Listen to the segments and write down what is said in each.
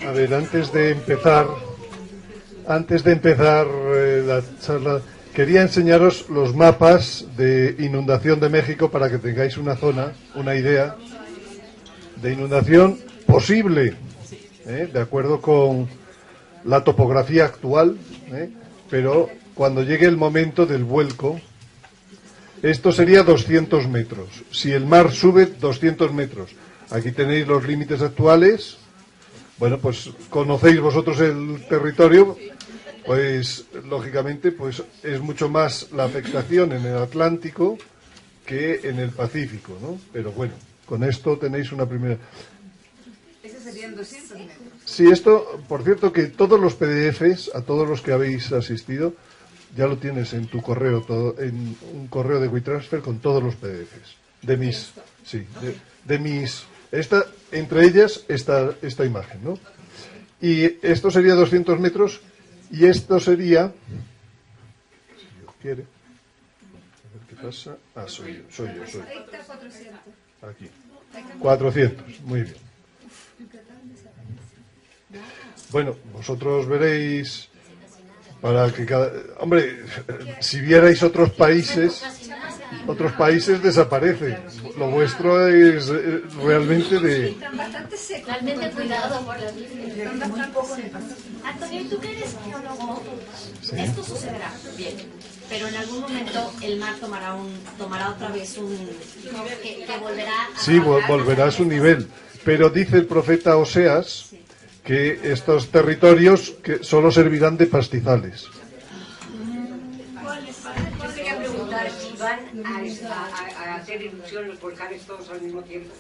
A ver, antes de empezar la charla, quería enseñaros los mapas de inundación de México para que tengáis una idea de inundación posible, de acuerdo con la topografía actual, pero cuando llegue el momento del vuelco, esto sería 200 metros. Si el mar sube 200 metros, aquí tenéis los límites actuales. Bueno, pues conocéis vosotros el territorio, pues lógicamente pues es mucho más la afectación en el Atlántico que en el Pacífico, ¿no? Pero bueno, con esto tenéis una primera... ¿Esos serían 200 metros? Sí, esto, por cierto, que todos los PDFs, a todos los que habéis asistido, ya lo tienes en tu correo, en un correo de WeTransfer con todos los PDFs. De mis... Sí, de mis... entre ellas esta imagen, ¿no? Y esto sería 200 metros y esto sería, si Dios quiere, a ver qué pasa, soy yo. Aquí, 400, muy bien. Bueno, vosotros veréis, para que hombre, si vierais otros países desaparecen. Lo vuestro es realmente de... Están bastante secos. Realmente cuidado por las líneas. Están muy poco secos. Antonio, ¿tú que eres geólogo? Sí. Esto sucederá, bien. Pero en algún momento el mar tomará otra vez que volverá a... Sí, volverá a su nivel. Pero dice el profeta Oseas que estos territorios que solo servirán de pastizales. ¿Van a hacer erupción los volcanes todos al mismo tiempo?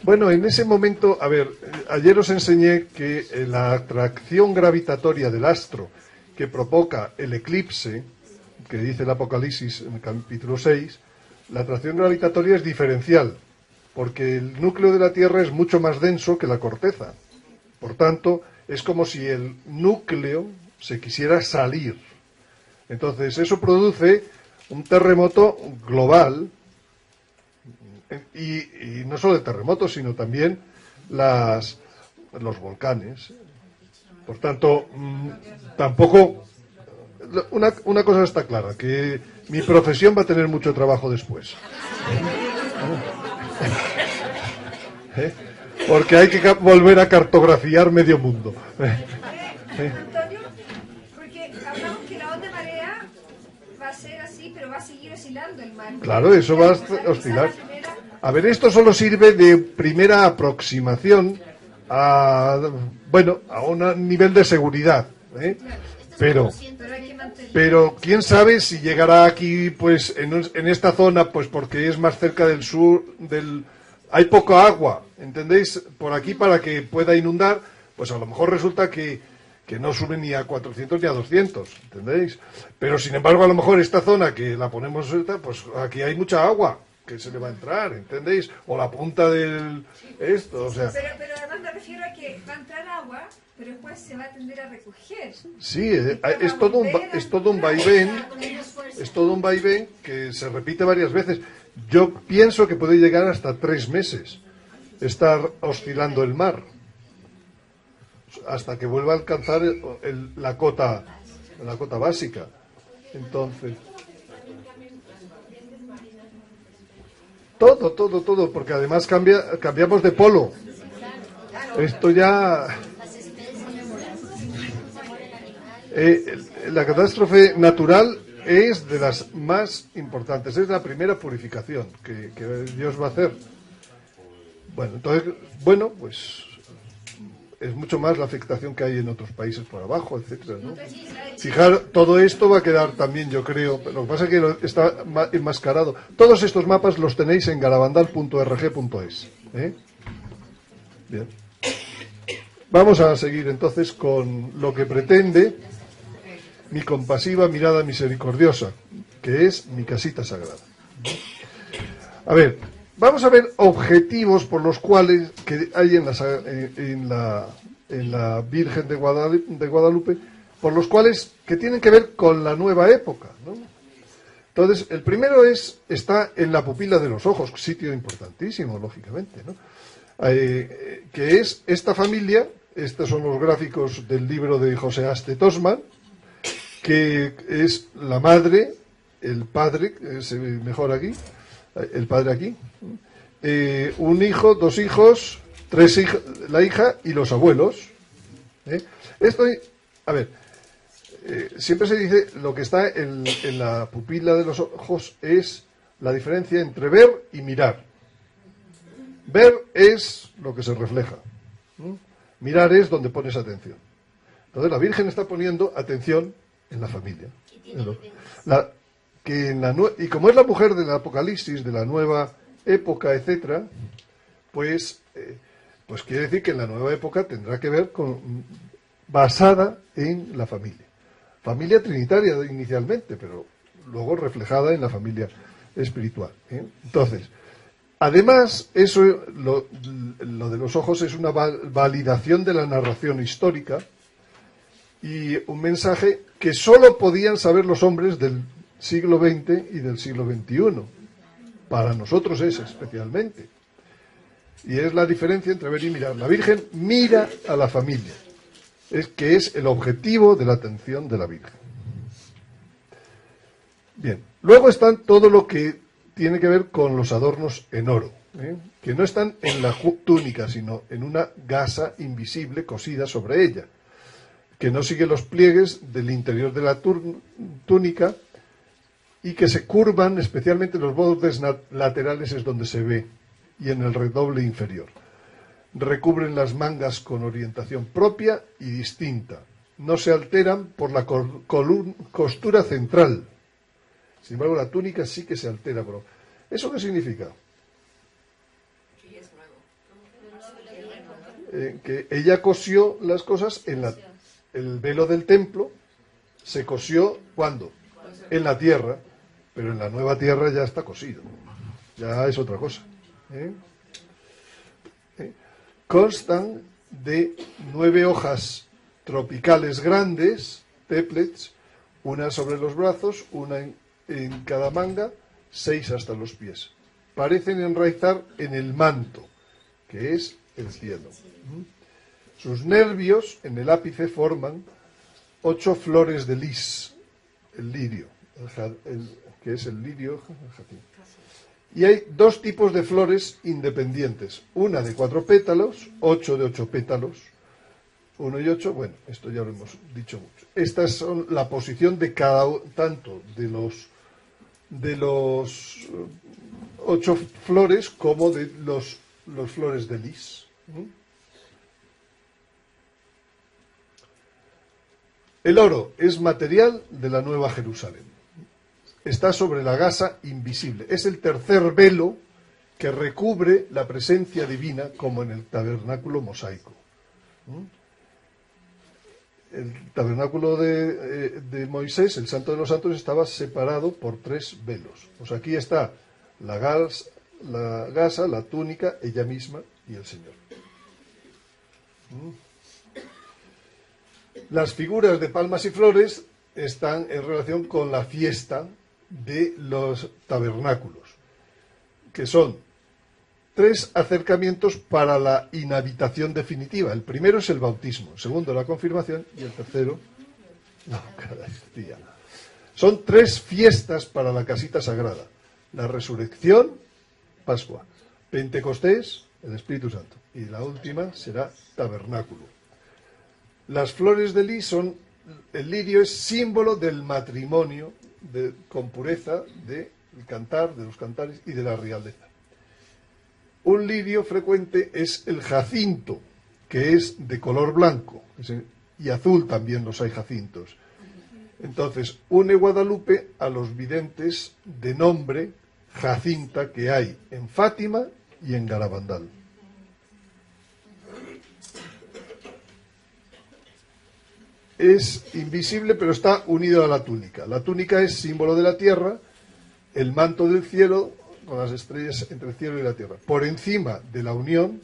Bueno, en ese momento, a ver, ayer os enseñé que la atracción gravitatoria del astro que provoca el eclipse, que dice el Apocalipsis en el capítulo 6, la atracción gravitatoria es diferencial, porque el núcleo de la Tierra es mucho más denso que la corteza. Por tanto, es como si el núcleo se quisiera salir. Entonces, eso produce un terremoto global, y no solo el terremoto, sino también los volcanes. Por tanto, tampoco... Una cosa está clara, que mi profesión va a tener mucho trabajo después. Porque hay que volver a cartografiar medio mundo. Antonio, porque hablamos que la onda marea va a ser así, pero va a seguir oscilando el mar. Claro, eso va a oscilar. A ver, esto solo sirve de primera aproximación a un nivel de seguridad, pero quién sabe si llegará aquí, pues en esta zona, pues porque es más cerca del sur, hay poca agua, ¿entendéis? Por aquí para que pueda inundar, pues a lo mejor resulta que no sube ni a 400 ni a 200, ¿entendéis? Pero sin embargo, a lo mejor esta zona que la ponemos, pues aquí hay mucha agua que se le va a entrar, ¿entendéis? O la punta del esto, o sea... Pero además me refiero a que va a entrar agua, pero después se va a tender a recoger. Sí, es todo un vaivén, es todo un vaivén que se repite varias veces. Yo pienso que puede llegar hasta 3 meses estar oscilando el mar, hasta que vuelva a alcanzar la cota básica. Entonces... Todo, porque además cambiamos de polo. Esto ya... la catástrofe natural es de las más importantes, es la primera purificación que Dios va a hacer. Bueno, entonces, pues es mucho más la afectación que hay en otros países por abajo, etcétera, ¿no? Fijar, todo esto va a quedar también, yo creo, lo que pasa es que está enmascarado. Todos estos mapas los tenéis en garabandal.org.es, Bien. Vamos a seguir entonces con lo que pretende mi compasiva mirada misericordiosa, que es mi casita sagrada. A ver, vamos a ver objetivos por los cuales que hay en la Virgen de Guadalupe, por los cuales que tienen que ver con la nueva época, ¿no? Entonces, el primero está en la pupila de los ojos, sitio importantísimo, lógicamente, ¿no? que es esta familia. Estos son los gráficos del libro de José Aste Tosman, que es la madre, el padre, se ve mejor aquí, el padre aquí, un hijo, 2 hijos, 3 hijas, la hija y los abuelos. Esto, a ver, siempre se dice lo que está en la pupila de los ojos es la diferencia entre ver y mirar. Ver es lo que se refleja. Mirar es donde pones atención. Entonces la Virgen está poniendo atención en la familia. Y como es la mujer del Apocalipsis, de la nueva época, etcétera, pues quiere decir que en la nueva época tendrá que ver basada en la familia. Familia trinitaria inicialmente, pero luego reflejada en la familia espiritual. Entonces, además, eso, lo de los ojos es una validación de la narración histórica y un mensaje que solo podían saber los hombres del siglo XX y del siglo XXI. Para nosotros es especialmente. Y es la diferencia entre ver y mirar. La Virgen mira a la familia, que es el objetivo de la atención de la Virgen. Bien, luego están todo lo que tiene que ver con los adornos en oro, que no están en la túnica, sino en una gasa invisible cosida sobre ella, que no sigue los pliegues del interior de la túnica y que se curvan, especialmente en los bordes laterales es donde se ve, y en el redoble inferior. Recubren las mangas con orientación propia y distinta. No se alteran por la costura central. Sin embargo, la túnica sí que se altera. ¿Eso qué significa? Que ella cosió las cosas el velo del templo se cosió ¿cuándo? En la tierra, pero en la nueva tierra ya está cosido. Ya es otra cosa. Constan de 9 hojas tropicales grandes, teplets, una sobre los brazos, una en cada manga, 6 hasta los pies. Parecen enraizar en el manto, que es el cielo. Sus nervios en el ápice forman 8 flores de lis, el lirio, que es el lirio, el jacinto. Y hay 2 tipos de flores independientes, una de 4 pétalos, 8 de 8 pétalos, 1 y 8, bueno, esto ya lo hemos dicho mucho. Estas son la posición de tanto de los 8 flores como de los flores de lis. El oro es material de la Nueva Jerusalén. Está sobre la gasa invisible. Es el tercer velo que recubre la presencia divina como en el tabernáculo mosaico. El tabernáculo de Moisés, el Santo de los Santos, estaba separado por 3 velos. Pues aquí está la gasa, la túnica, ella misma y el Señor. Las figuras de palmas y flores están en relación con la fiesta de los tabernáculos, que son 3 acercamientos para la inhabitación definitiva. El primero es el bautismo, el segundo la confirmación y el tercero la Eucaristía. Son 3 fiestas para la casita sagrada: la resurrección, Pascua; Pentecostés, el Espíritu Santo; y la última será tabernáculo. Las flores de lis el lirio es símbolo del matrimonio con pureza, del cantar, de los cantares y de la realeza. Un lirio frecuente es el jacinto, que es de color blanco, y azul también los hay jacintos. Entonces, une Guadalupe a los videntes de nombre Jacinta que hay en Fátima y en Garabandal. Es invisible, pero está unido a la túnica. La túnica es símbolo de la tierra, el manto del cielo, con las estrellas entre el cielo y la tierra. Por encima de la unión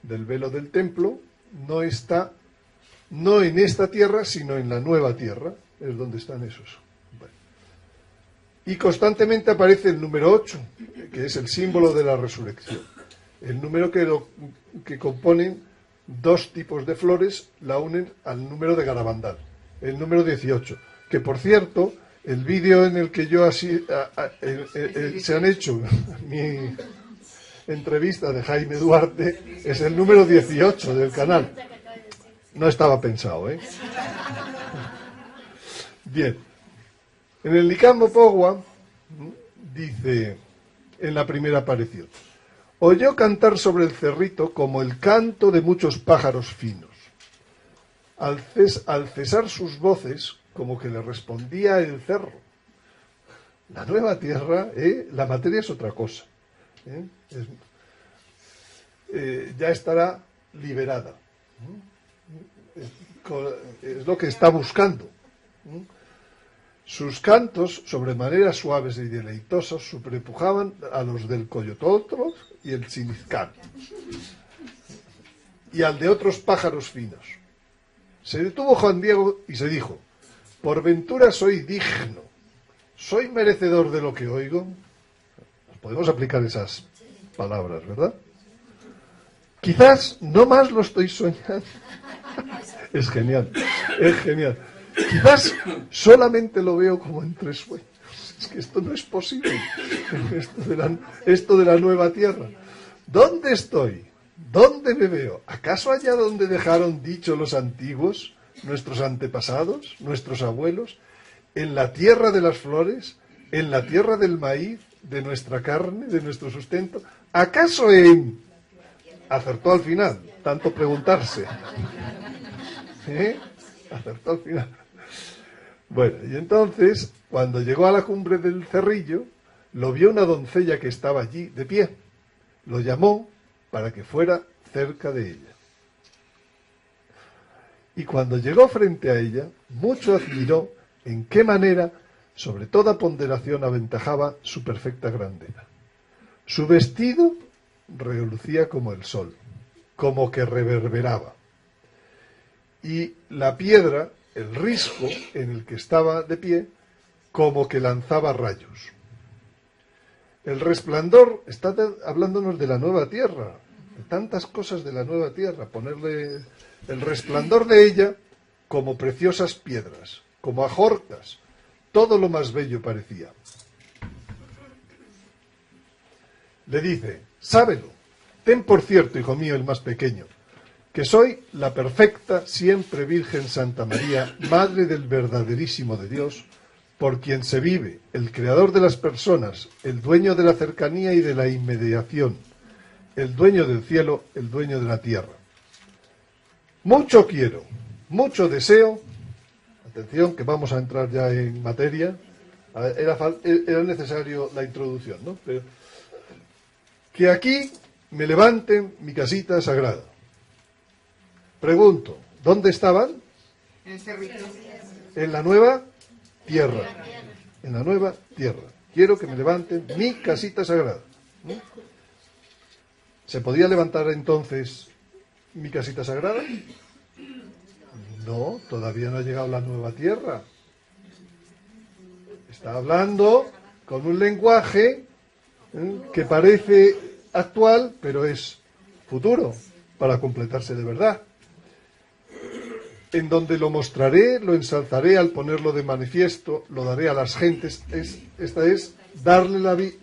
del velo del templo, no está, no en esta tierra, sino en la nueva tierra, es donde están esos. Bueno. Y constantemente aparece el número 8, que es el símbolo de la resurrección. El número que componen dos tipos de flores la unen al número de Garabandal, el número 18, que por cierto, el vídeo en el que yo se han hecho mi entrevista de Jaime Duarte es el número 18 del canal. No estaba pensado, ¿eh? Bien. En el Nicambo Pogua dice, en la primera aparición, oyó cantar sobre el cerrito como el canto de muchos pájaros finos. Al cesar sus voces, como que le respondía el cerro. La nueva tierra, la materia es otra cosa. Ya estará liberada. Es lo que está buscando. Sus cantos, sobremanera suaves y deleitosos, superpujaban a los del coyototro y el chinizcán, y al de otros pájaros finos. Se detuvo Juan Diego y se dijo, por ventura soy digno, soy merecedor de lo que oigo. Podemos aplicar esas palabras, ¿verdad? Quizás no más lo estoy soñando. Es genial, es genial. Quizás solamente lo veo como entre sueños. Es que esto no es posible. Esto de la nueva tierra. ¿Dónde estoy? ¿Dónde me veo? ¿Acaso allá donde dejaron dicho los antiguos, nuestros antepasados, nuestros abuelos? ¿En la tierra de las flores? ¿En la tierra del maíz? ¿De nuestra carne? ¿De nuestro sustento? ¿Acaso en...? Acertó al final, tanto preguntarse. Acertó al final. Bueno, y entonces, cuando llegó a la cumbre del cerrillo, lo vio una doncella que estaba allí de pie. Lo llamó para que fuera cerca de ella. Y cuando llegó frente a ella, mucho admiró en qué manera, sobre toda ponderación, aventajaba su perfecta grandeza. Su vestido relucía como el sol, como que reverberaba. Y la piedra, el risco en el que estaba de pie, como que lanzaba rayos. El resplandor está hablándonos de la nueva tierra, de tantas cosas de la nueva tierra, ponerle el resplandor de ella como preciosas piedras, como ajorcas, todo lo más bello parecía. Le dice, sábelo, ten por cierto, hijo mío, el más pequeño, que soy la perfecta, siempre Virgen Santa María, Madre del verdaderísimo de Dios, por quien se vive, el creador de las personas, el dueño de la cercanía y de la inmediación, el dueño del cielo, el dueño de la tierra. Mucho quiero, mucho deseo, atención que vamos a entrar ya en materia, era necesario la introducción, ¿no? Pero, que aquí me levanten mi casita sagrada. Pregunto, ¿dónde estaban? En el cerrito. En la nueva tierra. En la nueva tierra. Quiero que me levanten mi casita sagrada. ¿Se podía levantar entonces mi casita sagrada? No, todavía no ha llegado la nueva tierra. Está hablando con un lenguaje que parece actual, pero es futuro, para completarse de verdad. En donde lo mostraré, lo ensalzaré al ponerlo de manifiesto, lo daré a las gentes. Esta es darle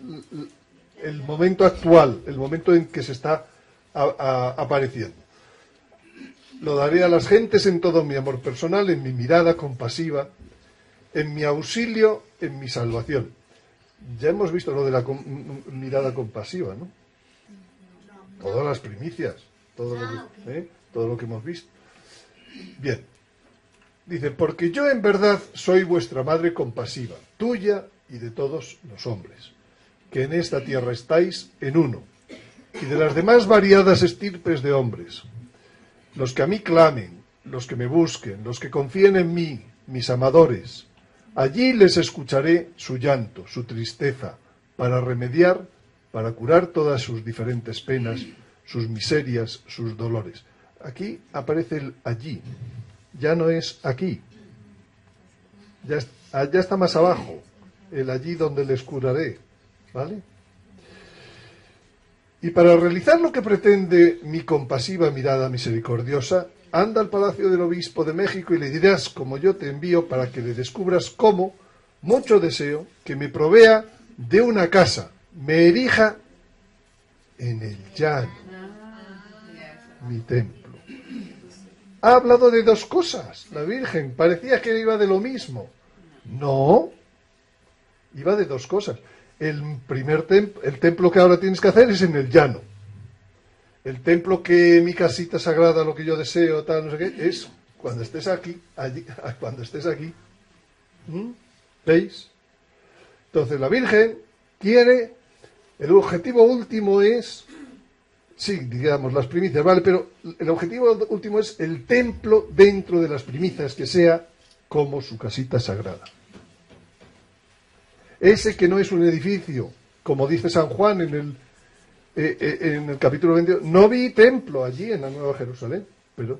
el momento actual, el momento en que se está apareciendo. Lo daré a las gentes en todo mi amor personal, en mi mirada compasiva, en mi auxilio, en mi salvación. Ya hemos visto lo de la mirada compasiva, ¿no? Todas las primicias, todo lo que hemos visto. Bien, dice, porque yo en verdad soy vuestra madre compasiva, tuya y de todos los hombres, que en esta tierra estáis en uno, y de las demás variadas estirpes de hombres, los que a mí clamen, los que me busquen, los que confíen en mí, mis amadores, allí les escucharé su llanto, su tristeza, para remediar, para curar todas sus diferentes penas, sus miserias, sus dolores. Aquí aparece el allí, ya no es aquí, ya está más abajo, el allí donde les curaré, ¿vale? Y para realizar lo que pretende mi compasiva mirada misericordiosa, anda al palacio del obispo de México y le dirás, como yo te envío, para que le descubras cómo, mucho deseo, que me provea de una casa, me erija en el llano, mi templo. Ha hablado de dos cosas, la Virgen, parecía que iba de lo mismo. No, iba de dos cosas. El templo que ahora tienes que hacer es en el llano. El templo que mi casita sagrada, lo que yo deseo, tal, no sé qué, es cuando estés aquí, allí, cuando estés aquí. ¿Veis? Entonces la Virgen quiere, el objetivo último es, sí, digamos, las primicias, vale, pero el objetivo último es el templo dentro de las primicias, que sea como su casita sagrada. Ese que no es un edificio, como dice San Juan en el capítulo 22, no vi templo allí en la Nueva Jerusalén, pero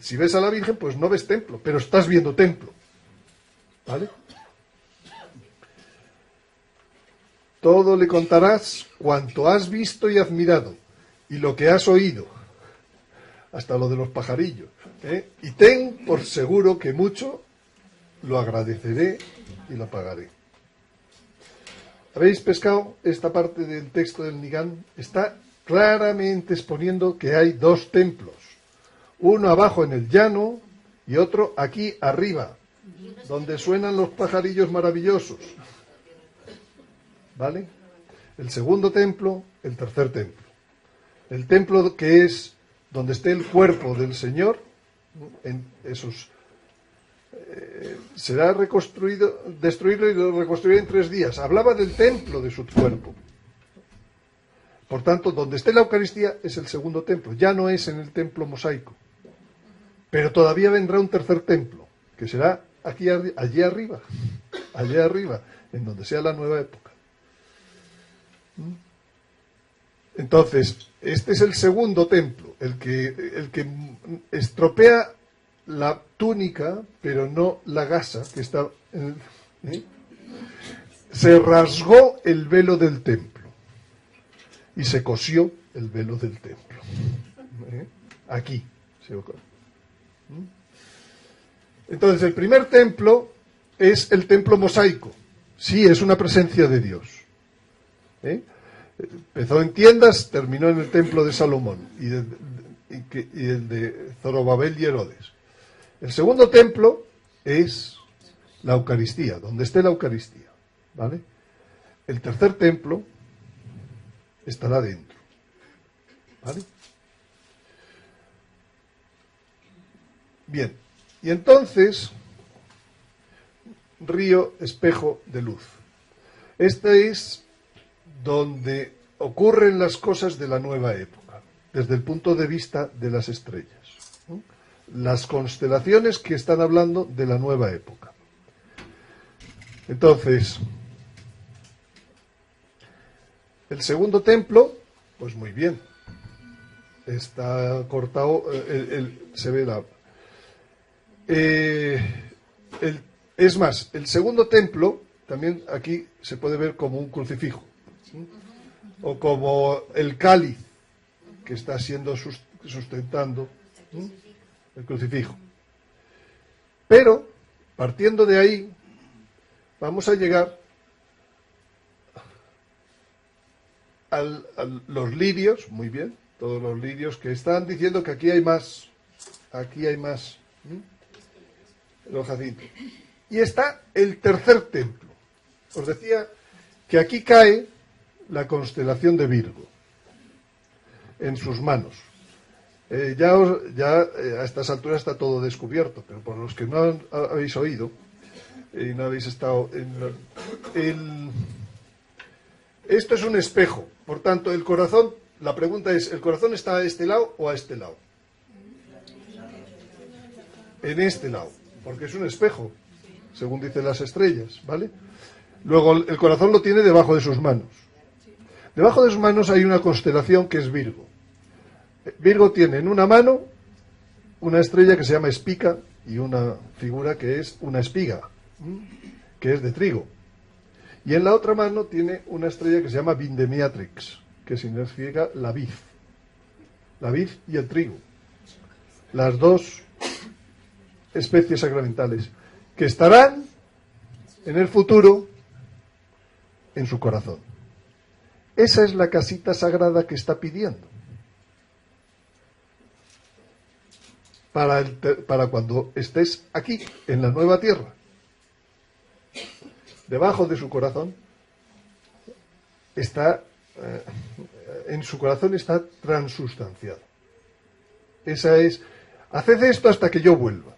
si ves a la Virgen, pues no ves templo, pero estás viendo templo, ¿vale? Todo le contarás cuanto has visto y admirado, y lo que has oído, hasta lo de los pajarillos, y ten por seguro que mucho lo agradeceré y lo pagaré. ¿Habéis pescado esta parte del texto del Nigán? Está claramente exponiendo que hay dos templos, uno abajo en el llano y otro aquí arriba, donde suenan los pajarillos maravillosos. ¿Vale? El segundo templo, el tercer templo. El templo que es donde esté el cuerpo del Señor, en esos será reconstruido, destruirlo y lo reconstruirá en 3 días. Hablaba del templo de su cuerpo. Por tanto, donde esté la Eucaristía es el segundo templo, ya no es en el templo mosaico. Pero todavía vendrá un tercer templo, que será allí arriba, en donde sea la nueva época. Entonces, este es el segundo templo, el que estropea la túnica, pero no la gasa, que está... Se rasgó el velo del templo y se cosió el velo del templo. Aquí. Entonces, el primer templo es el templo mosaico. Sí, es una presencia de Dios. Empezó en tiendas, terminó en el templo de Salomón y el de Zorobabel y Herodes. El segundo templo es la Eucaristía, donde esté la Eucaristía, ¿vale? El tercer templo estará dentro, ¿vale? Bien, y entonces, río, espejo de luz. Este es donde ocurren las cosas de la nueva época, desde el punto de vista de las estrellas, ¿no? Las constelaciones que están hablando de la nueva época. Entonces, el segundo templo, pues muy bien, está cortado, se ve la... es más, el segundo templo, también aquí se puede ver como un crucifijo, ¿sí? O como el cáliz que está siendo sustentando, ¿sí? El crucifijo. Pero, partiendo de ahí, vamos a llegar a los lirios, muy bien, todos los lirios que están diciendo que aquí hay más, los jacintos. Y está el tercer templo. Os decía que aquí cae la constelación de Virgo en sus manos. Ya a estas alturas está todo descubierto, pero por los que no habéis oído y no habéis estado esto es un espejo, por tanto el corazón, la pregunta es, ¿el corazón está a este lado o a este lado? En este lado, porque es un espejo, según dicen las estrellas, ¿vale? Luego el corazón lo tiene debajo de sus manos. Debajo de sus manos hay una constelación que es Virgo. Virgo tiene en una mano una estrella que se llama Espica y una figura que es una espiga, que es de trigo. Y en la otra mano tiene una estrella que se llama Vindemiatrix, que significa la vid y el trigo, las dos especies sacramentales que estarán en el futuro en su corazón. Esa es la casita sagrada que está pidiendo para cuando estés aquí en la nueva tierra. Debajo de su corazón está, en su corazón está transustanciado. Esa es, haced esto hasta que yo vuelva.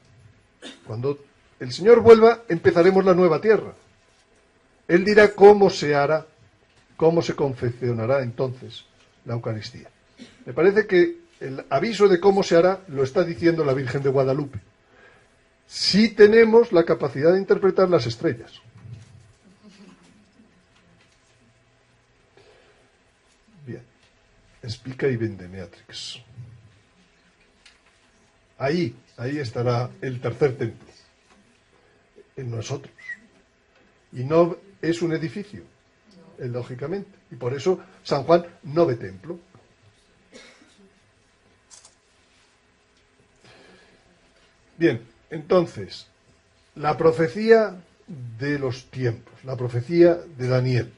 Cuando el Señor vuelva, empezaremos la nueva tierra. Él dirá cómo se hará, cómo se confeccionará entonces la Eucaristía. Me parece que el aviso de cómo se hará lo está diciendo la Virgen de Guadalupe. Sí tenemos la capacidad de interpretar las estrellas. Bien, Spica y Vindemiatrix. Ahí estará el tercer templo, en nosotros. Y no es un edificio, lógicamente. Y por eso San Juan no ve templo. Bien, entonces, la profecía de los tiempos, la profecía de Daniel.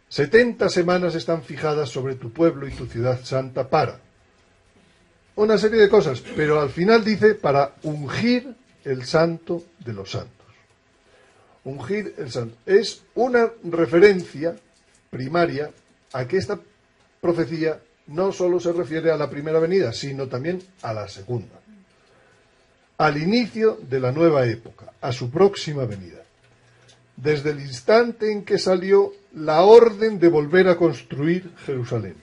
70 semanas están fijadas sobre tu pueblo y tu ciudad santa para una serie de cosas, pero al final dice para ungir el santo de los santos. Ungir el santo. Es una referencia primaria a que esta profecía no solo se refiere a la primera venida, sino también a la segunda. Al inicio de la nueva época, a su próxima venida. Desde el instante en que salió la orden de volver a construir Jerusalén.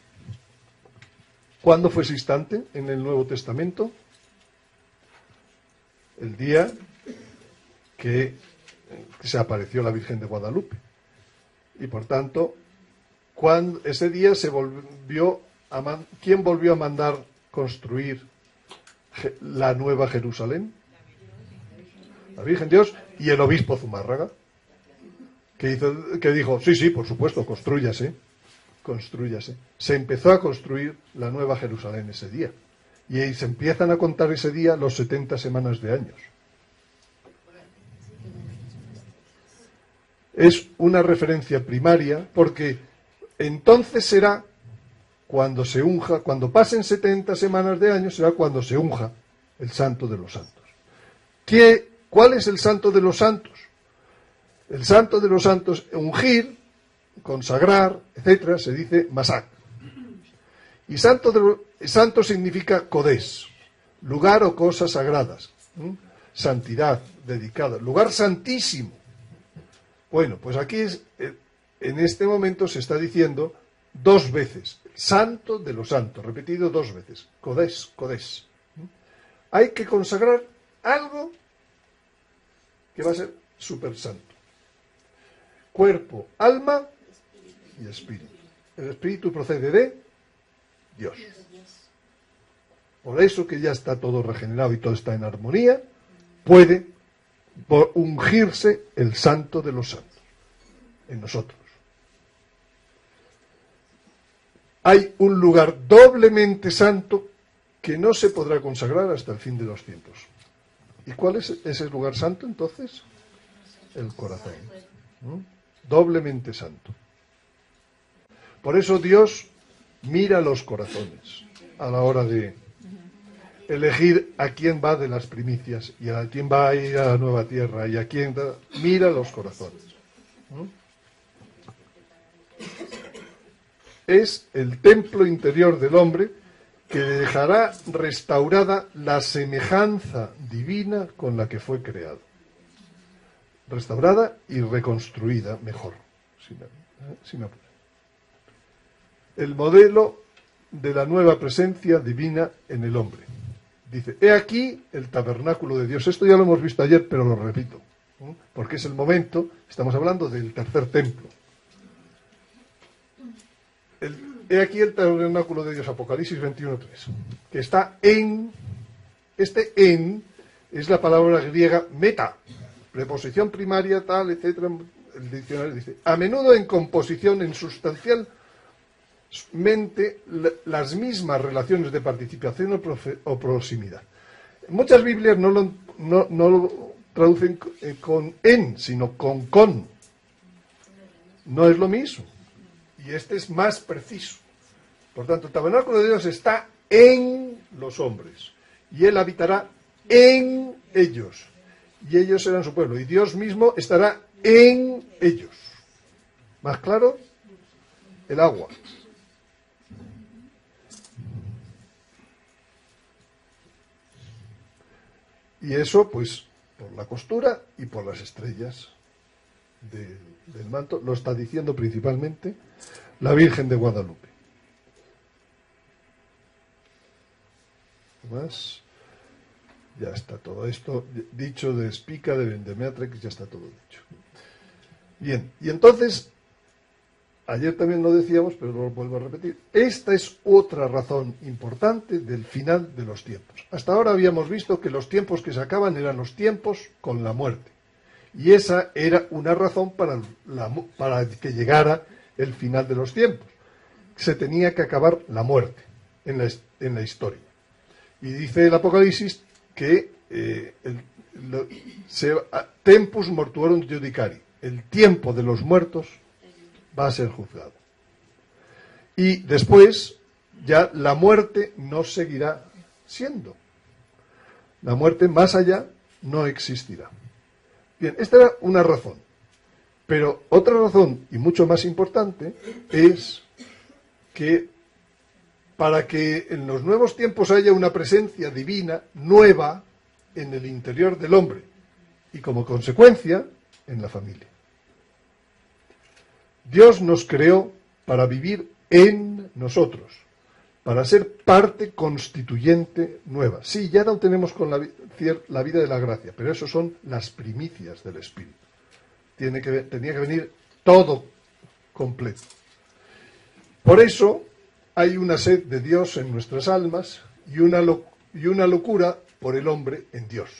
¿Cuándo fue ese instante en el Nuevo Testamento? El día que se apareció la Virgen de Guadalupe. Y por tanto, ese día se volvió ¿quién volvió a mandar construir la nueva Jerusalén? La Virgen Dios y el obispo Zumárraga, que dijo, sí, por supuesto, construyase. Se empezó a construir la nueva Jerusalén ese día. Y ahí se empiezan a contar ese día los 70 semanas de años. Es una referencia primaria porque entonces será cuando se unja, cuando pasen 70 semanas de años, será cuando se unja el Santo de los Santos. ¿Cuál es el Santo de los Santos? El Santo de los Santos, ungir, consagrar, etcétera, se dice Masak. Y santo significa Kodés, lugar o cosas sagradas, santidad, dedicada, lugar santísimo. Bueno, pues aquí en este momento se está diciendo 2 veces, Santo de los Santos, repetido 2 veces, Kodés. Hay que consagrar algo que va a ser súper santo. Cuerpo, alma y espíritu. El espíritu procede de Dios. Por eso que ya está todo regenerado y todo está en armonía, puede ungirse el Santo de los Santos en nosotros. Hay un lugar doblemente santo que no se podrá consagrar hasta el fin de los tiempos. ¿Y cuál es ese lugar santo entonces? El corazón. Doblemente santo. Por eso Dios mira los corazones a la hora de elegir a quién va de las primicias y a quién va a ir a la nueva tierra y a quién mira los corazones. Es el templo interior del hombre que dejará restaurada la semejanza divina con la que fue creado. Restaurada y reconstruida mejor, si me apuro. El modelo de la nueva presencia divina en el hombre. Dice, he aquí el tabernáculo de Dios. Esto ya lo hemos visto ayer, pero lo repito, porque es el momento, estamos hablando del tercer templo. He aquí el tabernáculo de Dios, Apocalipsis 21:3, que está en, es la palabra griega meta, preposición primaria, tal, etcétera, el diccionario dice, a menudo en composición, en sustancialmente las mismas relaciones de participación o proximidad. Muchas Biblias no lo traducen con en, sino con. No es lo mismo. Y este es más preciso. Por tanto, el tabernáculo de Dios está en los hombres. Y Él habitará en ellos. Y ellos serán su pueblo. Y Dios mismo estará en ellos. ¿Más claro? El agua. Y eso, pues, por la costura y por las estrellas del manto, lo está diciendo principalmente la Virgen de Guadalupe. Más, ya está todo esto dicho de Spica, de Vendemeatrix, ya está todo dicho. Bien, y entonces, ayer también lo decíamos, pero lo vuelvo a repetir, esta es otra razón importante del final de los tiempos. Hasta ahora habíamos visto que los tiempos que se acaban eran los tiempos con la muerte. Y esa era una razón para que llegara el final de los tiempos. Se tenía que acabar la muerte en la historia. Y dice el Apocalipsis que tempus mortuorum judicari, el tiempo de los muertos va a ser juzgado. Y después ya la muerte no seguirá siendo. La muerte más allá no existirá. Bien, esta era una razón. Pero otra razón, y mucho más importante, es que para que en los nuevos tiempos haya una presencia divina nueva en el interior del hombre y como consecuencia en la familia. Dios nos creó para vivir en nosotros, para ser parte constituyente nueva. Sí, ya no tenemos con la vida de la gracia, pero eso son las primicias del Espíritu. Tenía que venir todo completo. Por eso hay una sed de Dios en nuestras almas y una locura por el hombre en Dios.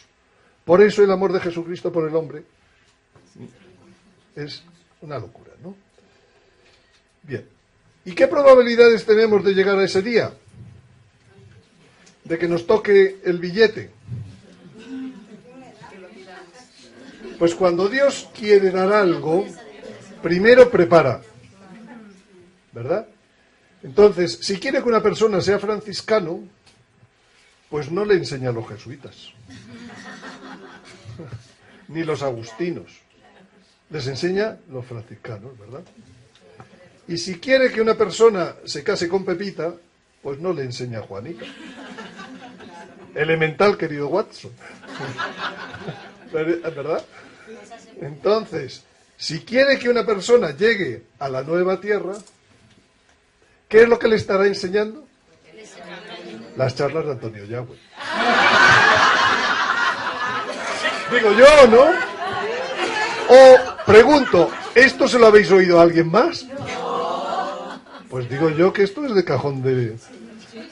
Por eso el amor de Jesucristo por el hombre es una locura, ¿no? Bien. ¿Y qué probabilidades tenemos de llegar a ese día? De que nos toque el billete. Pues cuando Dios quiere dar algo, primero prepara. ¿Verdad? Entonces, si quiere que una persona sea franciscano, pues no le enseña a los jesuitas, ni los agustinos. Les enseña los franciscanos, ¿verdad? Y si quiere que una persona se case con Pepita, pues no le enseña a Juanita. Elemental, querido Watson. ¿Verdad? Entonces, si quiere que una persona llegue a la nueva tierra, ¿qué es lo que le estará enseñando? Las charlas de Antonio Yagüe. Digo yo, ¿no? O pregunto, ¿esto se lo habéis oído a alguien más? Pues digo yo que esto es de cajón de...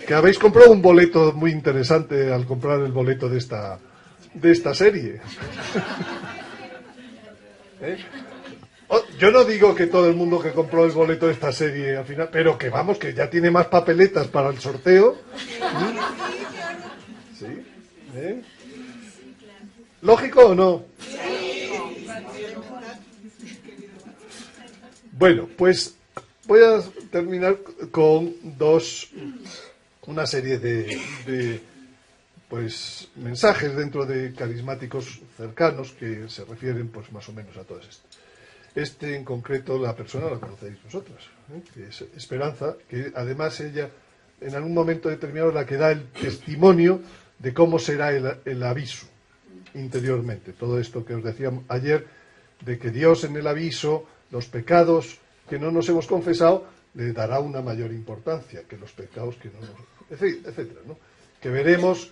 Que habéis comprado un boleto muy interesante al comprar el boleto de esta serie. ¿Eh? Yo no digo que todo el mundo que compró el boleto de esta serie al final, pero que vamos, que ya tiene más papeletas para el sorteo. ¿Sí? ¿Eh? ¿Lógico o no? Bueno, pues voy a terminar con una serie de mensajes dentro de carismáticos cercanos que se refieren pues más o menos a todo esto. Este en concreto, la persona la conocéis vosotras, que es Esperanza, que además ella en algún momento determinado es la que da el testimonio de cómo será el aviso interiormente. Todo esto que os decía ayer, de que Dios en el aviso, los pecados que no nos hemos confesado, le dará una mayor importancia que los pecados que no nos... etcétera, ¿no? Que veremos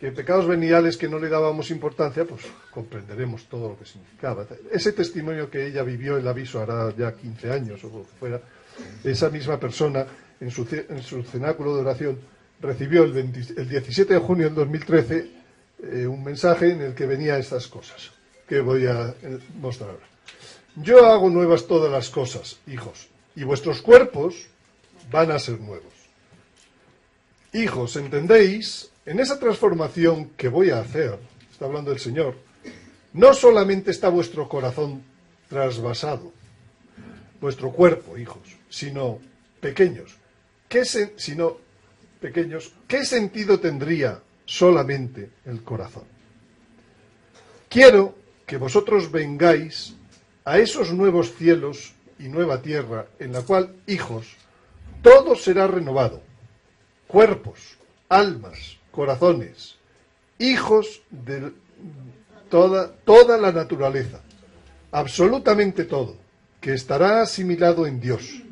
que pecados veniales que no le dábamos importancia, pues comprenderemos todo lo que significaba. Ese testimonio que ella vivió, el aviso hará ya 15 años o lo que fuera, esa misma persona en su cenáculo de oración recibió el 17 de junio del 2013 un mensaje en el que venía estas cosas que voy a mostrar ahora. Yo hago nuevas todas las cosas, hijos, y vuestros cuerpos van a ser nuevos. Hijos, ¿entendéis? En esa transformación que voy a hacer, está hablando el Señor, no solamente está vuestro corazón trasvasado, vuestro cuerpo, hijos, sino pequeños. ¿Qué sentido tendría solamente el corazón? Quiero que vosotros vengáis a esos nuevos cielos y nueva tierra, en la cual, hijos, todo será renovado. Cuerpos, almas, corazones, hijos de toda la naturaleza, absolutamente todo, que estará asimilado en Dios,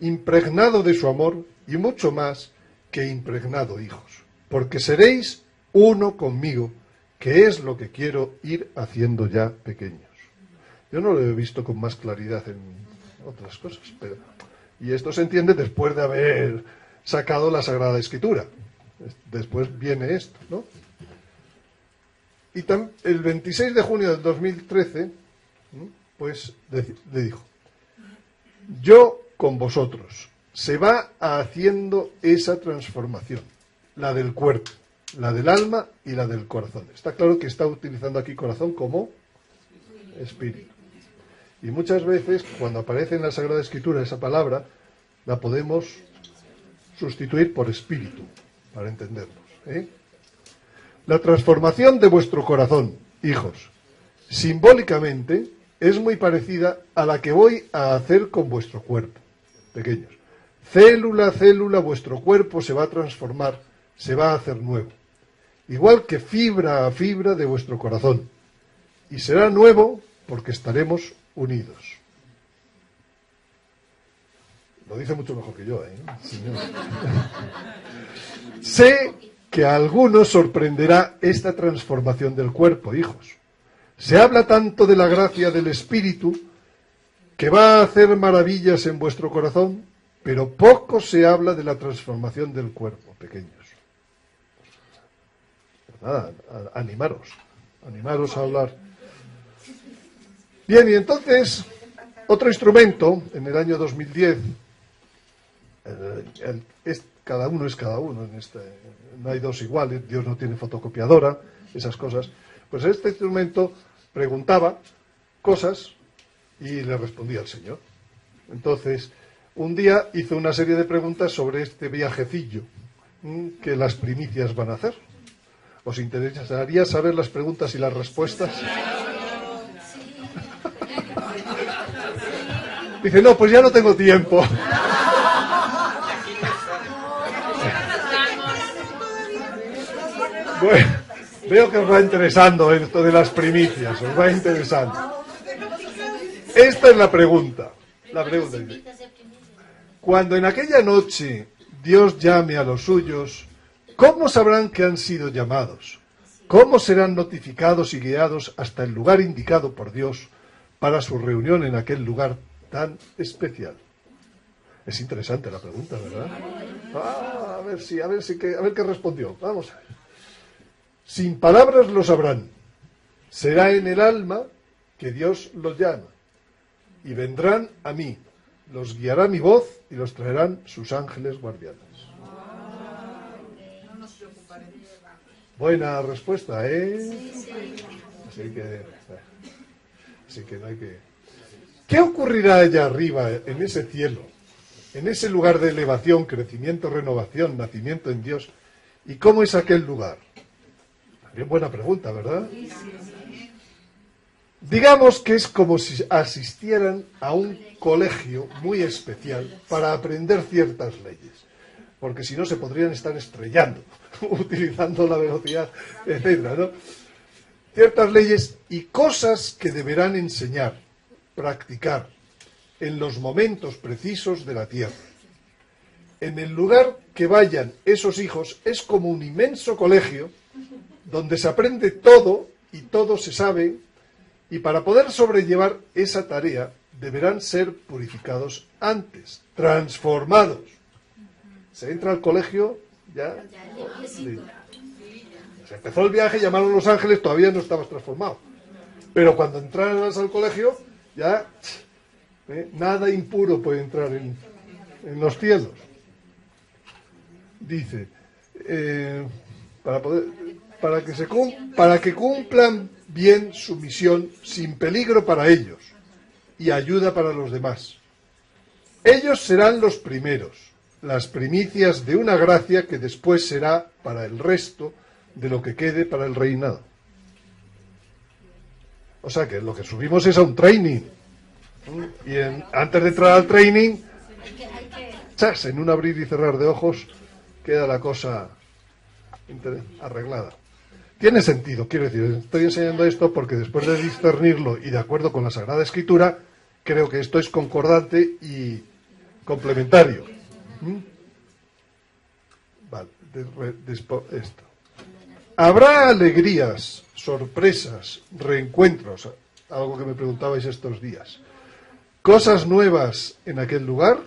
impregnado de su amor y mucho más que impregnado, hijos, porque seréis uno conmigo, que es lo que quiero ir haciendo ya pequeños. Yo no lo he visto con más claridad en otras cosas, y esto se entiende después de haber sacado la Sagrada Escritura. Después viene esto, ¿no? Y el 26 de junio del 2013, pues le dijo, yo con vosotros, se va haciendo esa transformación, la del cuerpo, la del alma y la del corazón. Está claro que está utilizando aquí corazón como espíritu. Y muchas veces, cuando aparece en la Sagrada Escritura esa palabra, la podemos sustituir por espíritu, para entendernos, ¿eh? La transformación de vuestro corazón, hijos, simbólicamente, es muy parecida a la que voy a hacer con vuestro cuerpo, pequeños. Célula a célula, vuestro cuerpo se va a transformar, se va a hacer nuevo. Igual que fibra a fibra de vuestro corazón. Y será nuevo porque estaremos unidos. Lo dice mucho mejor que yo, ¿eh? Señor. Sé que a algunos sorprenderá esta transformación del cuerpo, hijos. Se habla tanto de la gracia del Espíritu que va a hacer maravillas en vuestro corazón, pero poco se habla de la transformación del cuerpo, pequeños. Pues nada, animaros a hablar. Bien, y entonces, otro instrumento, en el año 2010, cada uno es cada uno, no hay dos iguales, Dios no tiene fotocopiadora, esas cosas. Pues este instrumento preguntaba cosas y le respondía al Señor. Entonces, un día hizo una serie de preguntas sobre este viajecillo que las primicias van a hacer. ¿Os interesaría saber las preguntas y las respuestas? Dice, no, pues ya no tengo tiempo. Bueno, veo que os va interesando esto de las primicias, os va interesando. Esta es la pregunta. La pregunta dice, cuando en aquella noche Dios llame a los suyos, ¿cómo sabrán que han sido llamados? ¿Cómo serán notificados y guiados hasta el lugar indicado por Dios para su reunión en aquel lugar tan especial? Es interesante la pregunta, ¿verdad? A ver qué respondió. Vamos a ver. Sin palabras lo sabrán. Será en el alma que Dios los llama. Y vendrán a mí. Los guiará mi voz y los traerán sus ángeles guardianes. Buena respuesta, ¿eh? Así que no hay que... ¿Qué ocurrirá allá arriba, en ese cielo? En ese lugar de elevación, crecimiento, renovación, nacimiento en Dios. ¿Y cómo es aquel lugar? Bien buena pregunta, ¿verdad? Digamos que es como si asistieran a un colegio muy especial para aprender ciertas leyes, porque si no se podrían estar estrellando, utilizando la velocidad, etcétera, ¿no? Ciertas leyes y cosas que deberán enseñar, practicar, en los momentos precisos de la tierra. En el lugar que vayan esos hijos es como un inmenso colegio donde se aprende todo y todo se sabe, y para poder sobrellevar esa tarea deberán ser purificados antes, transformados. Se entra al colegio ya. Se empezó el viaje, llamaron los ángeles, todavía no estabas transformado. Pero cuando entras al colegio Ya nada impuro puede entrar en los cielos. Dice, para que cumplan bien su misión sin peligro para ellos y ayuda para los demás. Ellos serán los primeros, las primicias de una gracia que después será para el resto de lo que quede para el reinado. O sea que lo que subimos es a un training. Y antes de entrar al training, ¡chas!, en un abrir y cerrar de ojos queda la cosa arreglada. Tiene sentido, quiero decir, estoy enseñando esto porque después de discernirlo y de acuerdo con la Sagrada Escritura, creo que esto es concordante y complementario. Vale, esto. Habrá alegrías, sorpresas, reencuentros, algo que me preguntabais estos días. ¿Cosas nuevas en aquel lugar?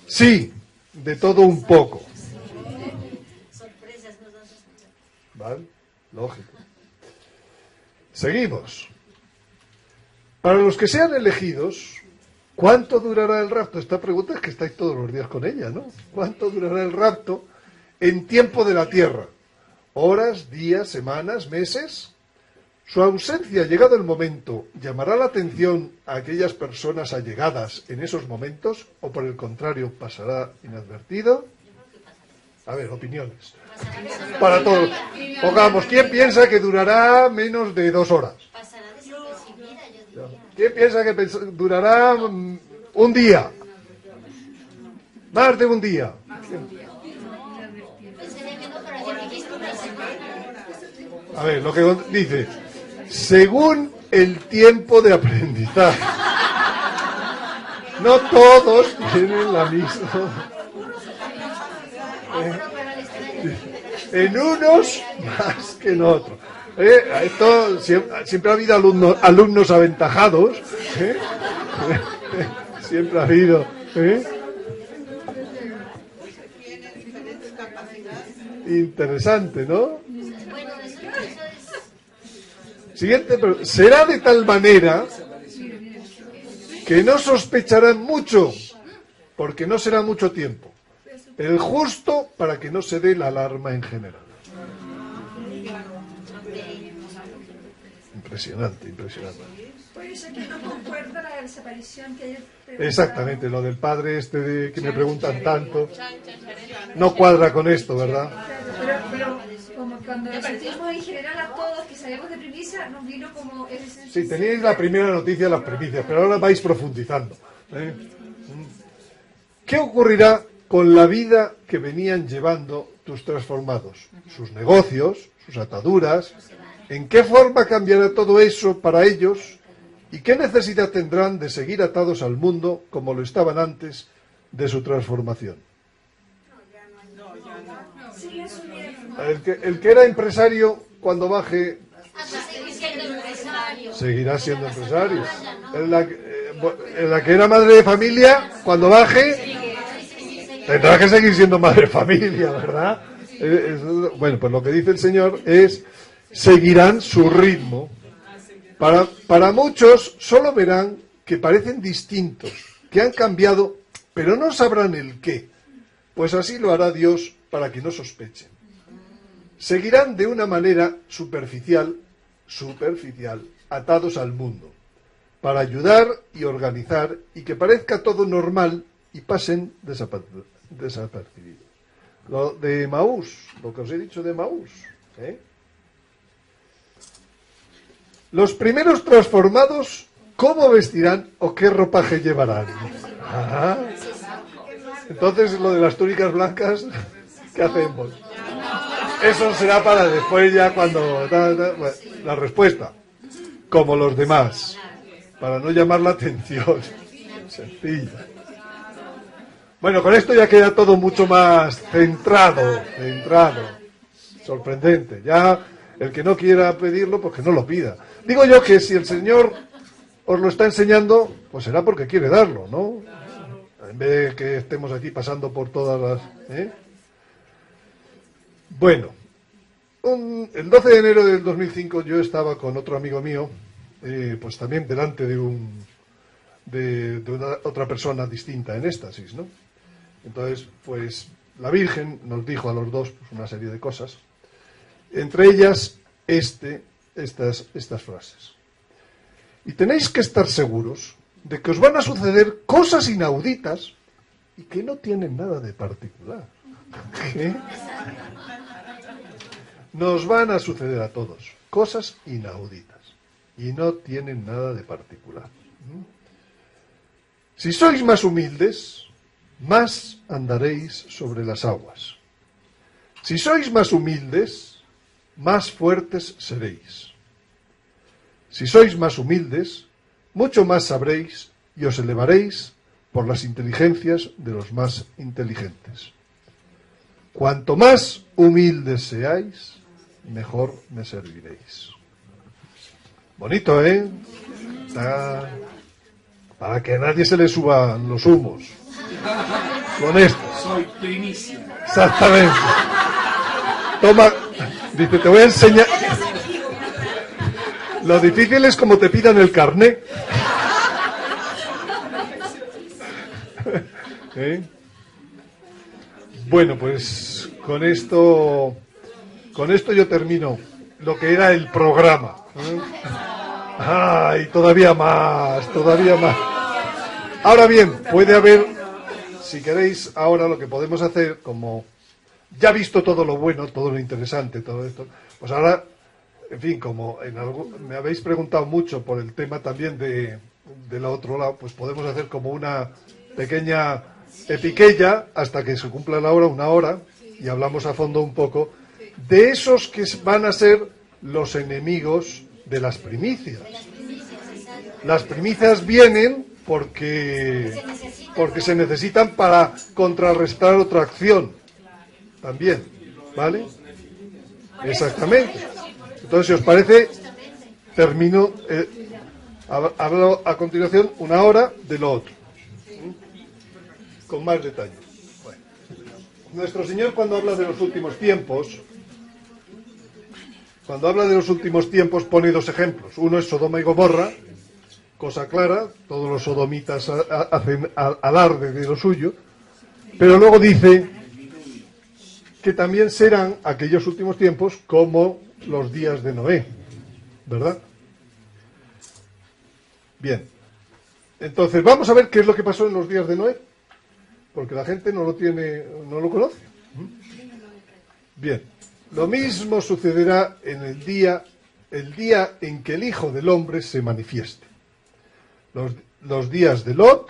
Sí, de todo un poco. ¿Vale? Lógico. Seguimos. Para los que sean elegidos, ¿cuánto durará el rapto? Esta pregunta es que estáis todos los días con ella, ¿no? ¿Cuánto durará el rapto en tiempo de la tierra? ¿Horas, días, semanas, meses? Su ausencia, llegado el momento, ¿llamará la atención a aquellas personas allegadas en esos momentos o por el contrario pasará inadvertido? A ver, opiniones. Para todos. Pongamos, ¿quién piensa que durará menos de 2 horas? ¿Quién piensa que durará un día? Más de un día. A ver, lo que dice, según el tiempo de aprendizaje. No todos tienen la misma. En unos más que en otros. Esto siempre ha habido alumnos aventajados. Siempre ha habido. Interesante, ¿no? Siguiente, pero será de tal manera que no sospecharán mucho, porque no será mucho tiempo. El justo para que no se dé la alarma en general. Impresionante, impresionante. Por eso que no concuerda la desaparición que ayer preguntaba. Exactamente, lo del padre que me preguntan tanto, no cuadra con esto, ¿verdad? Pero como cuando nos sentimos en general a todos que sabemos de primicia, nos vino como... Sí, teníais la primera noticia, las primicias, pero ahora vais profundizando. ¿Qué ocurrirá con la vida que venían llevando tus transformados? Sus negocios, sus ataduras. ¿En qué forma cambiará todo eso para ellos? ¿Y qué necesidad tendrán de seguir atados al mundo como lo estaban antes de su transformación? El que era empresario, cuando baje, seguirá siendo empresario. En la que era madre de familia, cuando baje, tendrá que seguir siendo madre de familia, ¿verdad? Bueno, pues lo que dice el Señor es, seguirán su ritmo. Para muchos solo verán que parecen distintos, que han cambiado, pero no sabrán el qué. Pues así lo hará Dios para que no sospechen. Seguirán de una manera superficial, atados al mundo, para ayudar y organizar y que parezca todo normal y pasen desapercibidos. Lo de Emaús, lo que os he dicho de Emaús, Los primeros transformados, ¿cómo vestirán o qué ropaje llevarán? Ah. Entonces, lo de las túnicas blancas, ¿qué hacemos? Eso será para después ya cuando... La respuesta, como los demás, para no llamar la atención. Sencilla. Bueno, con esto ya queda todo mucho más centrado. Sorprendente. Ya el que no quiera pedirlo, pues que no lo pida. Digo yo que si el Señor os lo está enseñando, pues será porque quiere darlo, ¿no? En vez de que estemos aquí pasando por todas las... Bueno, el 12 de enero del 2005 yo estaba con otro amigo mío, pues también delante de otra persona distinta en éxtasis, ¿no? Entonces, pues la Virgen nos dijo a los dos pues, una serie de cosas, entre ellas estas frases. Y tenéis que estar seguros de que os van a suceder cosas inauditas y que no tienen nada de particular. ¿Qué? Nos van a suceder a todos cosas inauditas y no tienen nada de particular. Si sois más humildes, más andaréis sobre las aguas. Si sois más humildes, más fuertes seréis. Si sois más humildes, mucho más sabréis y os elevaréis por las inteligencias de los más inteligentes. Cuanto más humildes seáis, mejor me serviréis. Bonito, ¿eh? Para que a nadie se le suban los humos. Con esto. Soy primicia. Exactamente. Toma, dice, te voy a enseñar. Lo difícil es como te pidan el carné. ¿Eh? Bueno, pues con esto yo termino lo que era el programa. ¡Ay, todavía más! Ahora bien, puede haber, si queréis, ahora lo que podemos hacer, como ya visto todo lo bueno, todo lo interesante, todo esto, pues ahora, en fin, como me habéis preguntado mucho por el tema también del otro lado, pues podemos hacer como una pequeña epiqueya hasta que se cumpla la hora, una hora, y hablamos a fondo un poco de esos que van a ser los enemigos de las primicias. Las primicias vienen porque se necesitan para contrarrestar otra acción también, ¿vale? Exactamente. Entonces, si os parece, termino, hablo a continuación una hora de lo otro, con más detalle. Bueno. Nuestro Señor, cuando habla de los últimos tiempos, pone dos ejemplos. Uno es Sodoma y Gomorra, cosa clara, todos los sodomitas hacen alarde de lo suyo, pero luego dice que también serán aquellos últimos tiempos como los días de Noé, ¿verdad? Bien, entonces vamos a ver qué es lo que pasó en los días de Noé, porque la gente no lo conoce. Bien, lo mismo sucederá en el día en que el Hijo del Hombre se manifieste. Los días de Lot,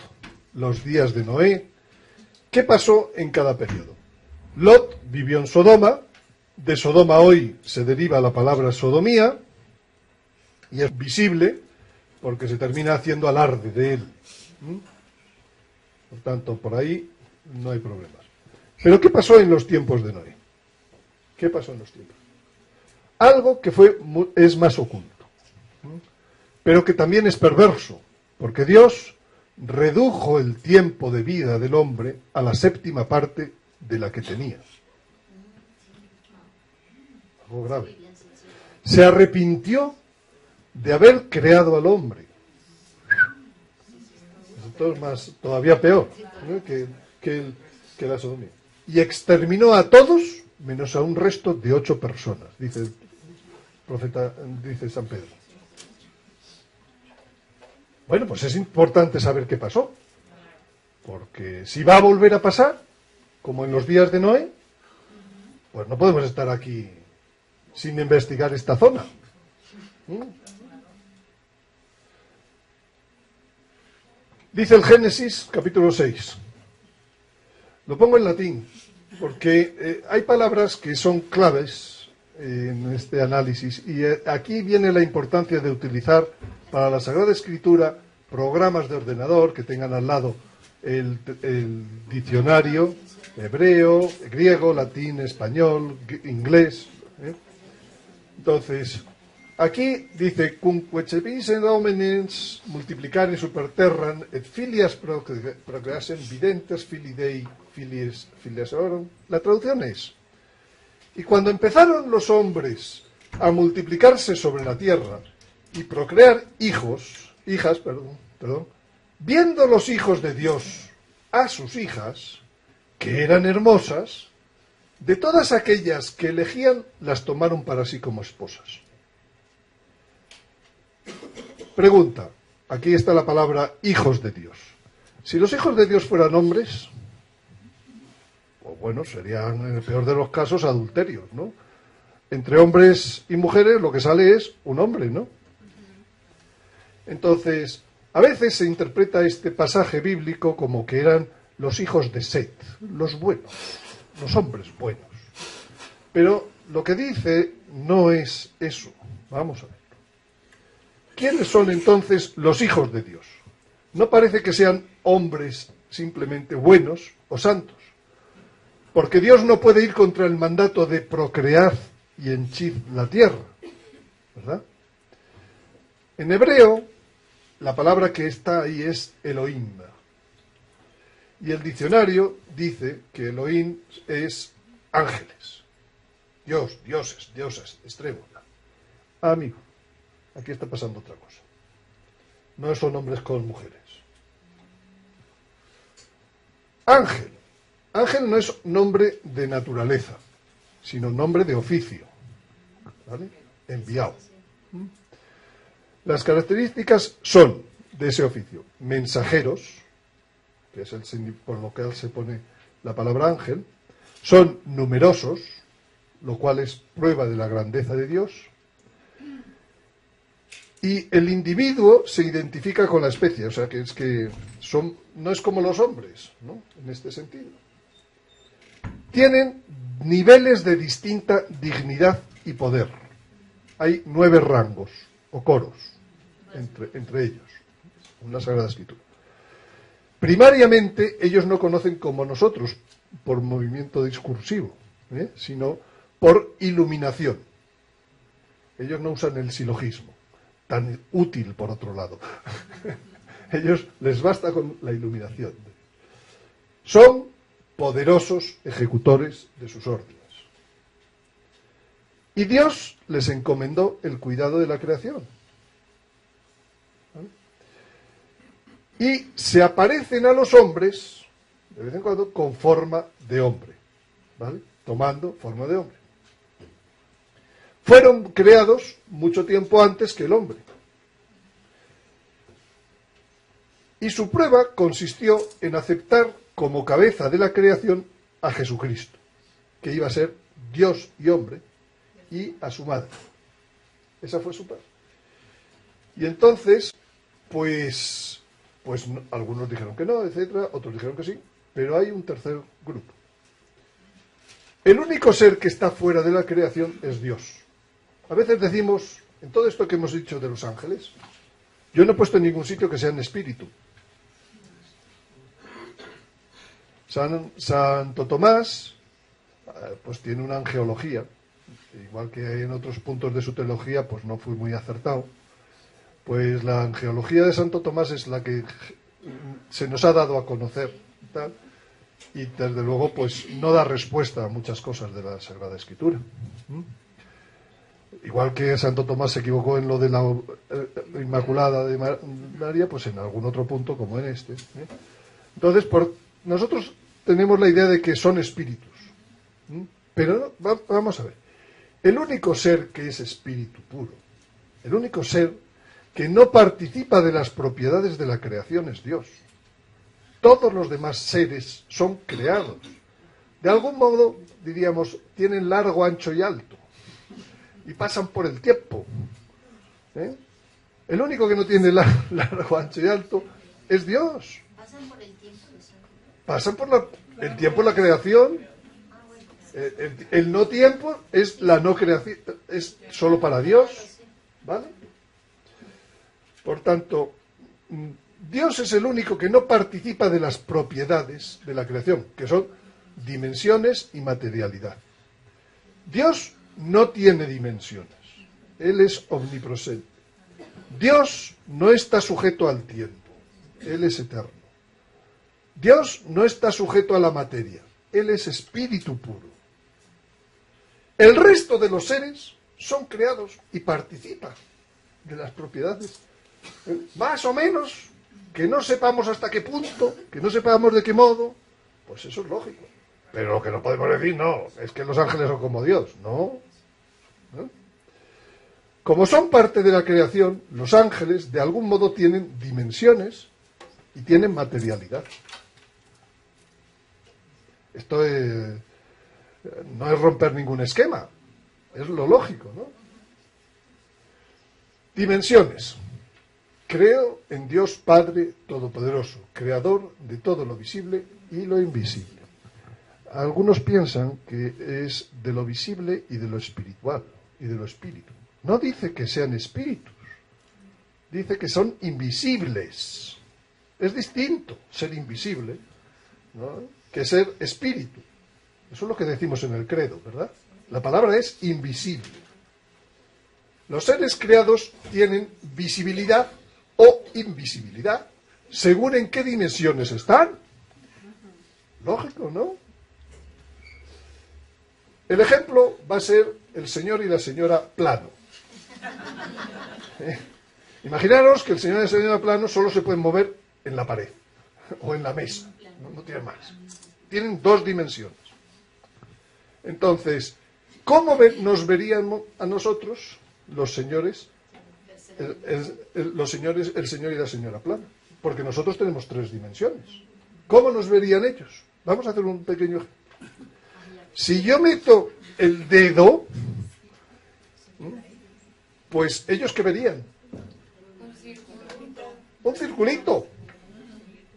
los días de Noé. ¿Qué pasó en cada periodo? Lot vivió en Sodoma. De Sodoma hoy se deriva la palabra sodomía, y es visible porque se termina haciendo alarde de él. Por tanto, por ahí no hay problemas. Pero ¿qué pasó en los tiempos de Noé? ¿Qué pasó en los tiempos? Algo que es más oculto, pero que también es perverso, porque Dios redujo el tiempo de vida del hombre a la 7ª parte de la que tenía. Algo grave. Se arrepintió de haber creado al hombre. Esto es más, todavía peor, ¿no? que la sodomía. Y exterminó a todos menos a un resto de 8 personas, dice el profeta, dice San Pedro. Bueno, pues es importante saber qué pasó, porque si va a volver a pasar, como en los días de Noé, pues no podemos estar aquí sin investigar esta zona. Dice el Génesis, capítulo 6. Lo pongo en latín, porque hay palabras que son claves en este análisis, y aquí viene la importancia de utilizar para la Sagrada Escritura programas de ordenador que tengan al lado el diccionario hebreo, griego, latín, español, inglés. Entonces, aquí dice, cumque vis en hominens multiplicare superterran et filias procreasen videntes filii Dei filias orum. La traducción es, Y cuando empezaron los hombres a multiplicarse sobre la tierra y procrear hijas, viendo los hijos de Dios a sus hijas, que eran hermosas, de todas aquellas que elegían, las tomaron para sí como esposas. Pregunta, aquí está la palabra hijos de Dios. Si los hijos de Dios fueran hombres, pues bueno, serían en el peor de los casos adulterios, ¿no? Entre hombres y mujeres lo que sale es un hombre, ¿no? Entonces, a veces se interpreta este pasaje bíblico como que eran los hijos de Set, los buenos, los hombres buenos. Pero lo que dice no es eso. Vamos a ver. ¿Quiénes son entonces los hijos de Dios? No parece que sean hombres simplemente buenos o santos, porque Dios no puede ir contra el mandato de procrear y henchid la tierra, ¿verdad? En hebreo, la palabra que está ahí es Elohim, y el diccionario dice que Elohim es ángeles, Dios, dioses, diosas, extremos. Amigo, aquí está pasando otra cosa. No son hombres con mujeres. Ángel. Ángel no es nombre de naturaleza, sino nombre de oficio. ¿Vale? Enviado. Las características son de ese oficio: mensajeros, que es por lo que se pone la palabra ángel, son numerosos, lo cual es prueba de la grandeza de Dios, y el individuo se identifica con la especie, o sea que no es como los hombres, ¿no? En este sentido. Tienen niveles de distinta dignidad y poder. Hay 9 rangos o coros entre ellos en la Sagrada Escritura. Primariamente ellos no conocen como nosotros por movimiento discursivo, sino por iluminación. Ellos no usan el silogismo, tan útil por otro lado. Ellos les basta con la iluminación. Son poderosos ejecutores de sus órdenes. Y Dios les encomendó el cuidado de la creación. ¿Vale? Y se aparecen a los hombres, de vez en cuando, con forma de hombre, ¿vale? Tomando forma de hombre. Fueron creados mucho tiempo antes que el hombre. Y su prueba consistió en aceptar como cabeza de la creación a Jesucristo, que iba a ser Dios y hombre, y a su madre. Esa fue su prueba. Y entonces, pues algunos dijeron que no, etcétera, otros dijeron que sí, pero hay un tercer grupo. El único ser que está fuera de la creación es Dios. A veces decimos, en todo esto que hemos dicho de los ángeles, yo no he puesto en ningún sitio que sean espíritu. Santo Tomás, pues tiene una angeología, igual que en otros puntos de su teología, pues no fue muy acertado. Pues la angeología de Santo Tomás es la que se nos ha dado a conocer, tal, y desde luego pues no da respuesta a muchas cosas de la Sagrada Escritura. Igual que Santo Tomás se equivocó en lo de la Inmaculada de María, pues en algún otro punto como en este. Entonces, nosotros tenemos la idea de que son espíritus. Pero no, vamos a ver. El único ser que es espíritu puro, el único ser que no participa de las propiedades de la creación es Dios. Todos los demás seres son creados. De algún modo, diríamos, tienen largo, ancho y alto. Y pasan por el tiempo. El único que no tiene largo, ancho y alto es Dios. Pasan por el tiempo. Pasan por el tiempo, la creación. El no tiempo es la no creación, es solo para Dios. ¿Vale? Por tanto, Dios es el único que no participa de las propiedades de la creación, que son dimensiones y materialidad. Dios no tiene dimensiones. Él es omnipresente. Dios no está sujeto al tiempo. Él es eterno. Dios no está sujeto a la materia. Él es espíritu puro. El resto de los seres son creados y participan de las propiedades. Más o menos, que no sepamos hasta qué punto, que no sepamos de qué modo, pues eso es lógico. Pero lo que no podemos decir, no, es que los ángeles son como Dios, no. ¿No? Como son parte de la creación, los ángeles de algún modo tienen dimensiones y tienen materialidad. Esto no es romper ningún esquema, es lo lógico, ¿no? Dimensiones. Creo en Dios Padre Todopoderoso, creador de todo lo visible y lo invisible. Algunos piensan que es de lo visible y de lo espiritual y de lo espíritu. No dice que sean espíritus, dice que son invisibles. Es distinto ser invisible, ¿no?, que ser espíritu. Eso es lo que decimos en el credo, ¿verdad? La palabra es invisible. Los seres creados tienen visibilidad o invisibilidad según en qué dimensiones están. Lógico, ¿no? El ejemplo va a ser el señor y la señora plano. Imaginaros que el señor y la señora plano solo se pueden mover en la pared o en la mesa, no tienen más. Tienen dos dimensiones. Entonces, ¿cómo nos verían a nosotros los señores, el señor y la señora plana? Porque nosotros tenemos tres dimensiones. ¿Cómo nos verían ellos? Vamos a hacer un pequeño ejemplo. Si yo meto el dedo, pues ellos ¿qué verían? Un circulito.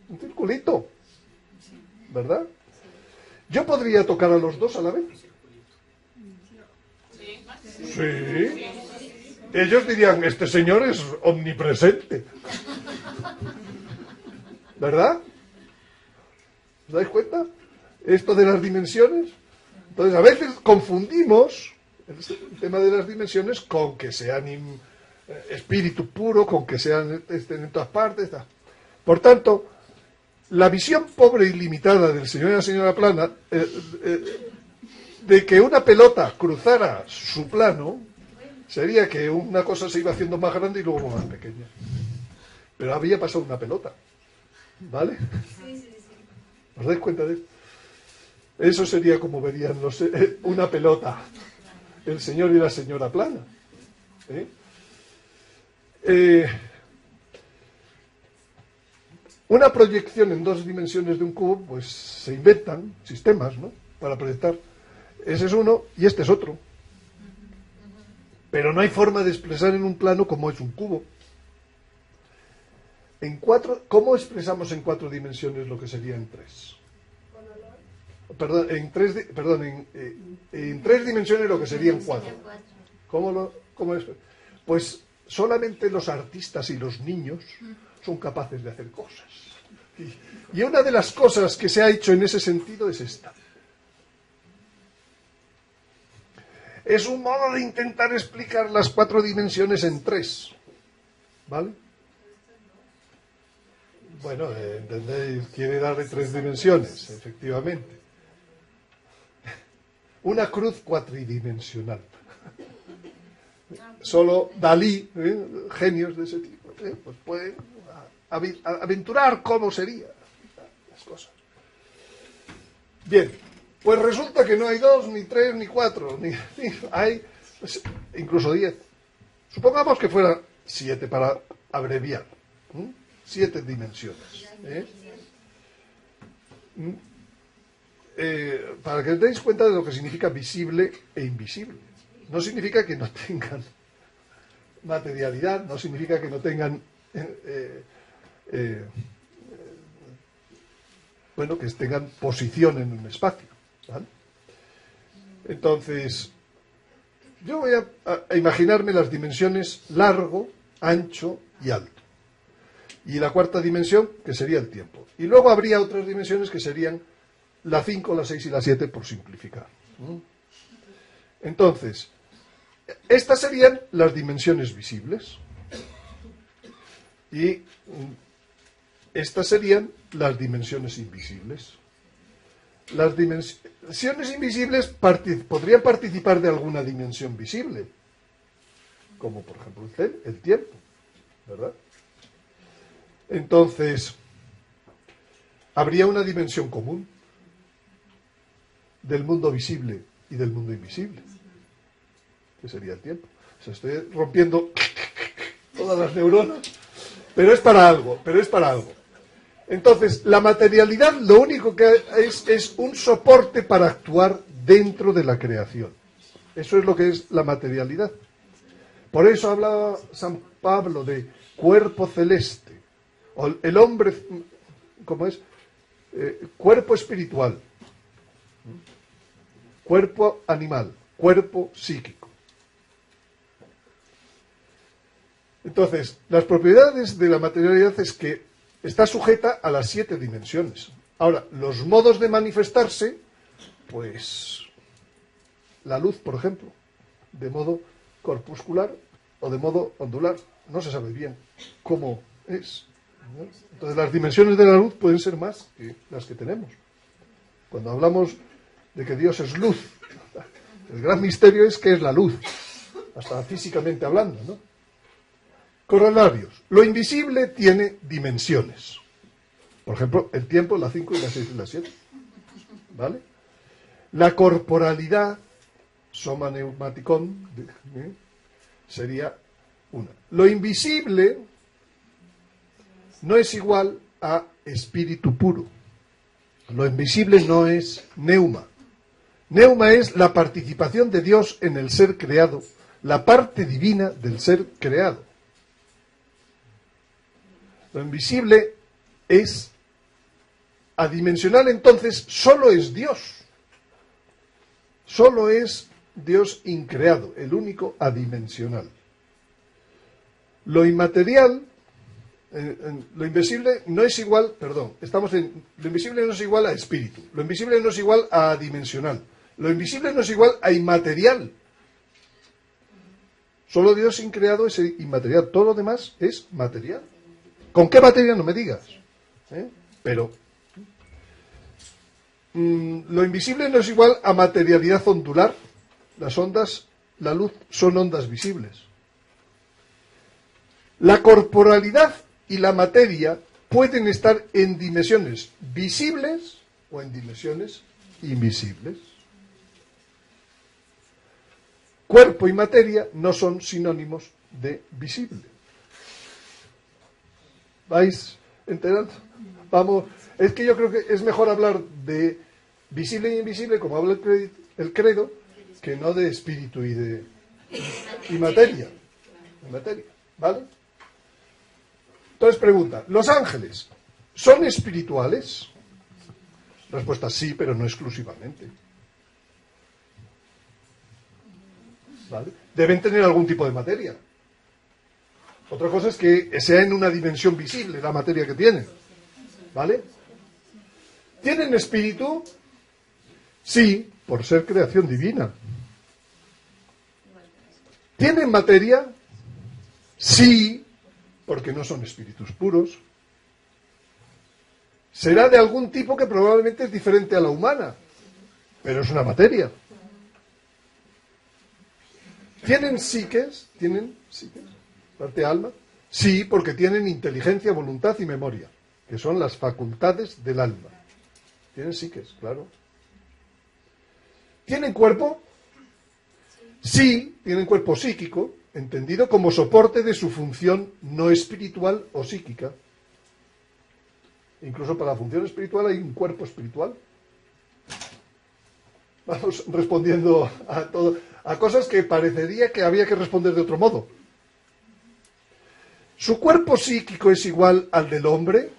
Un circulito. ¿Verdad? ¿Yo podría tocar a los dos a la vez? Sí. Ellos dirían, este señor es omnipresente. ¿Verdad? ¿Os dais cuenta? Esto de las dimensiones. Entonces, a veces confundimos el tema de las dimensiones con que sean espíritu puro, con que estén en todas partes. Por tanto, la visión pobre y limitada del señor y la señora plana, de que una pelota cruzara su plano, sería que una cosa se iba haciendo más grande y luego más pequeña. Pero había pasado una pelota. ¿Vale? ¿Os dais cuenta de esto? Eso sería como verían una pelota, el señor y la señora plana. Una proyección en dos dimensiones de un cubo, pues se inventan sistemas, ¿no?, para proyectar. Ese es uno y este es otro. Pero no hay forma de expresar en un plano como es un cubo. ¿Cómo expresamos en 4 dimensiones lo que sería en 3? Perdón, en 3 dimensiones lo que sería en 4. ¿Cómo es? Pues solamente los artistas y los niños son capaces de hacer cosas. Y una de las cosas que se ha hecho en ese sentido es esta. Es un modo de intentar explicar las 4 dimensiones en 3. ¿Vale? Bueno, ¿entendéis? Quiere darle 3 dimensiones, efectivamente. Una cruz cuatridimensional. Solo Dalí, genios de ese tipo, pues pueden aventurar cómo serían las cosas. Bien, pues resulta que no hay 2, ni 3, ni 4, ni hay pues, incluso 10. Supongamos que fuera 7 para abreviar. 7 dimensiones. Para que os deis cuenta de lo que significa visible e invisible. No significa que no tengan materialidad, no significa que no tengan que tengan posición en un espacio, ¿vale? Entonces, yo voy a imaginarme las dimensiones largo, ancho y alto. Y la 4ª dimensión, que sería el tiempo. Y luego habría otras dimensiones que serían la 5, la 6 y la 7, por simplificar. Entonces, estas serían las dimensiones visibles. Y estas serían las dimensiones invisibles. las dimensiones invisibles podrían participar de alguna dimensión visible, como por ejemplo el tiempo, ¿verdad? Entonces, habría una dimensión común del mundo visible y del mundo invisible, que sería el tiempo. O sea, estoy rompiendo todas las neuronas, pero es para algo, Entonces, la materialidad lo único que es un soporte para actuar dentro de la creación. Eso es lo que es la materialidad. Por eso hablaba San Pablo de cuerpo celeste, o el hombre, ¿cómo es? Cuerpo espiritual, cuerpo animal, cuerpo psíquico. Entonces, las propiedades de la materialidad es que está sujeta a las 7 dimensiones. Ahora, los modos de manifestarse, pues, la luz, por ejemplo, de modo corpuscular o de modo ondular. No se sabe bien cómo es, ¿no? Entonces, las dimensiones de la luz pueden ser más que las que tenemos. Cuando hablamos de que Dios es luz, el gran misterio es que es la luz, hasta físicamente hablando, ¿no? Corolarios. Lo invisible tiene dimensiones. Por ejemplo, el tiempo, la 5 y la 6 y la 7. ¿Vale? La corporalidad, soma neumaticón, sería una. Lo invisible no es igual a espíritu puro. Lo invisible no es neuma. Neuma es la participación de Dios en el ser creado, la parte divina del ser creado. Lo invisible es adimensional, entonces solo es Dios. Solo es Dios increado, el único adimensional. Lo inmaterial, lo invisible no es igual, lo invisible no es igual a espíritu, lo invisible no es igual a adimensional, lo invisible no es igual a inmaterial. Solo Dios increado es inmaterial, todo lo demás es material. ¿Con qué materia? No me digas. Pero lo invisible no es igual a materialidad ondular. Las ondas, la luz, son ondas visibles. La corporalidad y la materia pueden estar en dimensiones visibles o en dimensiones invisibles. Cuerpo y materia no son sinónimos de visible. ¿Vais enterando? Vamos, es que yo creo que es mejor hablar de visible e invisible, como habla el credo, que no de espíritu y materia. ¿Vale? Entonces pregunta, ¿los ángeles son espirituales? Respuesta: sí, pero no exclusivamente. ¿Vale? Deben tener algún tipo de materia. Otra cosa es que sea en una dimensión visible la materia que tienen. ¿Vale? ¿Tienen espíritu? Sí, por ser creación divina. ¿Tienen materia? Sí, porque no son espíritus puros. Será de algún tipo que probablemente es diferente a la humana, pero es una materia. ¿Tienen psiques? ¿Parte alma? Sí, porque tienen inteligencia, voluntad y memoria, que son las facultades del alma. Tienen psiques, claro. ¿Tienen cuerpo? Sí, tienen cuerpo psíquico, entendido como soporte de su función no espiritual o psíquica. Incluso para la función espiritual hay un cuerpo espiritual. Vamos respondiendo a todo, a cosas que parecería que había que responder de otro modo. ¿Su cuerpo psíquico es igual al del hombre?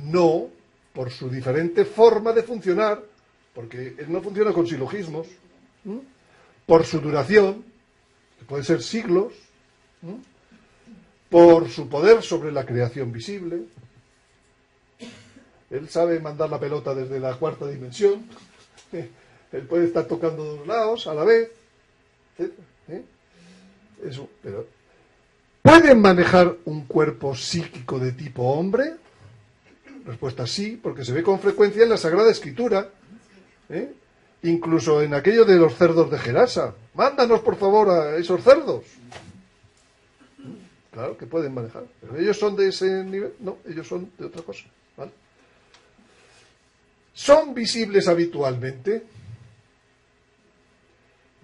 No, por su diferente forma de funcionar, porque él no funciona con silogismos, por su duración, que puede ser siglos, por su poder sobre la creación visible. Él sabe mandar la pelota desde la 4ª dimensión. Él puede estar tocando dos lados a la vez. Eso, pero ¿pueden manejar un cuerpo psíquico de tipo hombre? Respuesta sí, porque se ve con frecuencia en la Sagrada Escritura, ¿eh? Incluso en aquello de los cerdos de Gerasa. Mándanos, por favor, a esos cerdos. Claro que pueden manejar, pero ellos son de ese nivel. No, ellos son de otra cosa, ¿vale? ¿Son visibles habitualmente?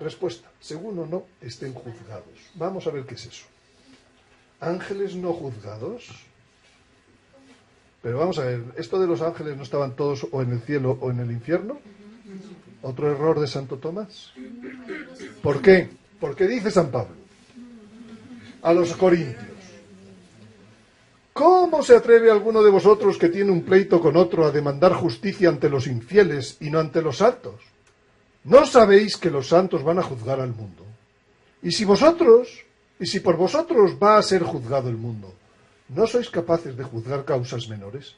Respuesta, según o no estén juzgados. Vamos a ver qué es eso. ¿Ángeles no juzgados? Pero vamos a ver, ¿esto de los ángeles no estaban todos o en el cielo o en el infierno? ¿Otro error de Santo Tomás? ¿Por qué? Porque dice San Pablo a los corintios: ¿cómo se atreve alguno de vosotros que tiene un pleito con otro a demandar justicia ante los infieles y no ante los santos? ¿No sabéis que los santos van a juzgar al mundo? Y si por vosotros va a ser juzgado el mundo, ¿no sois capaces de juzgar causas menores?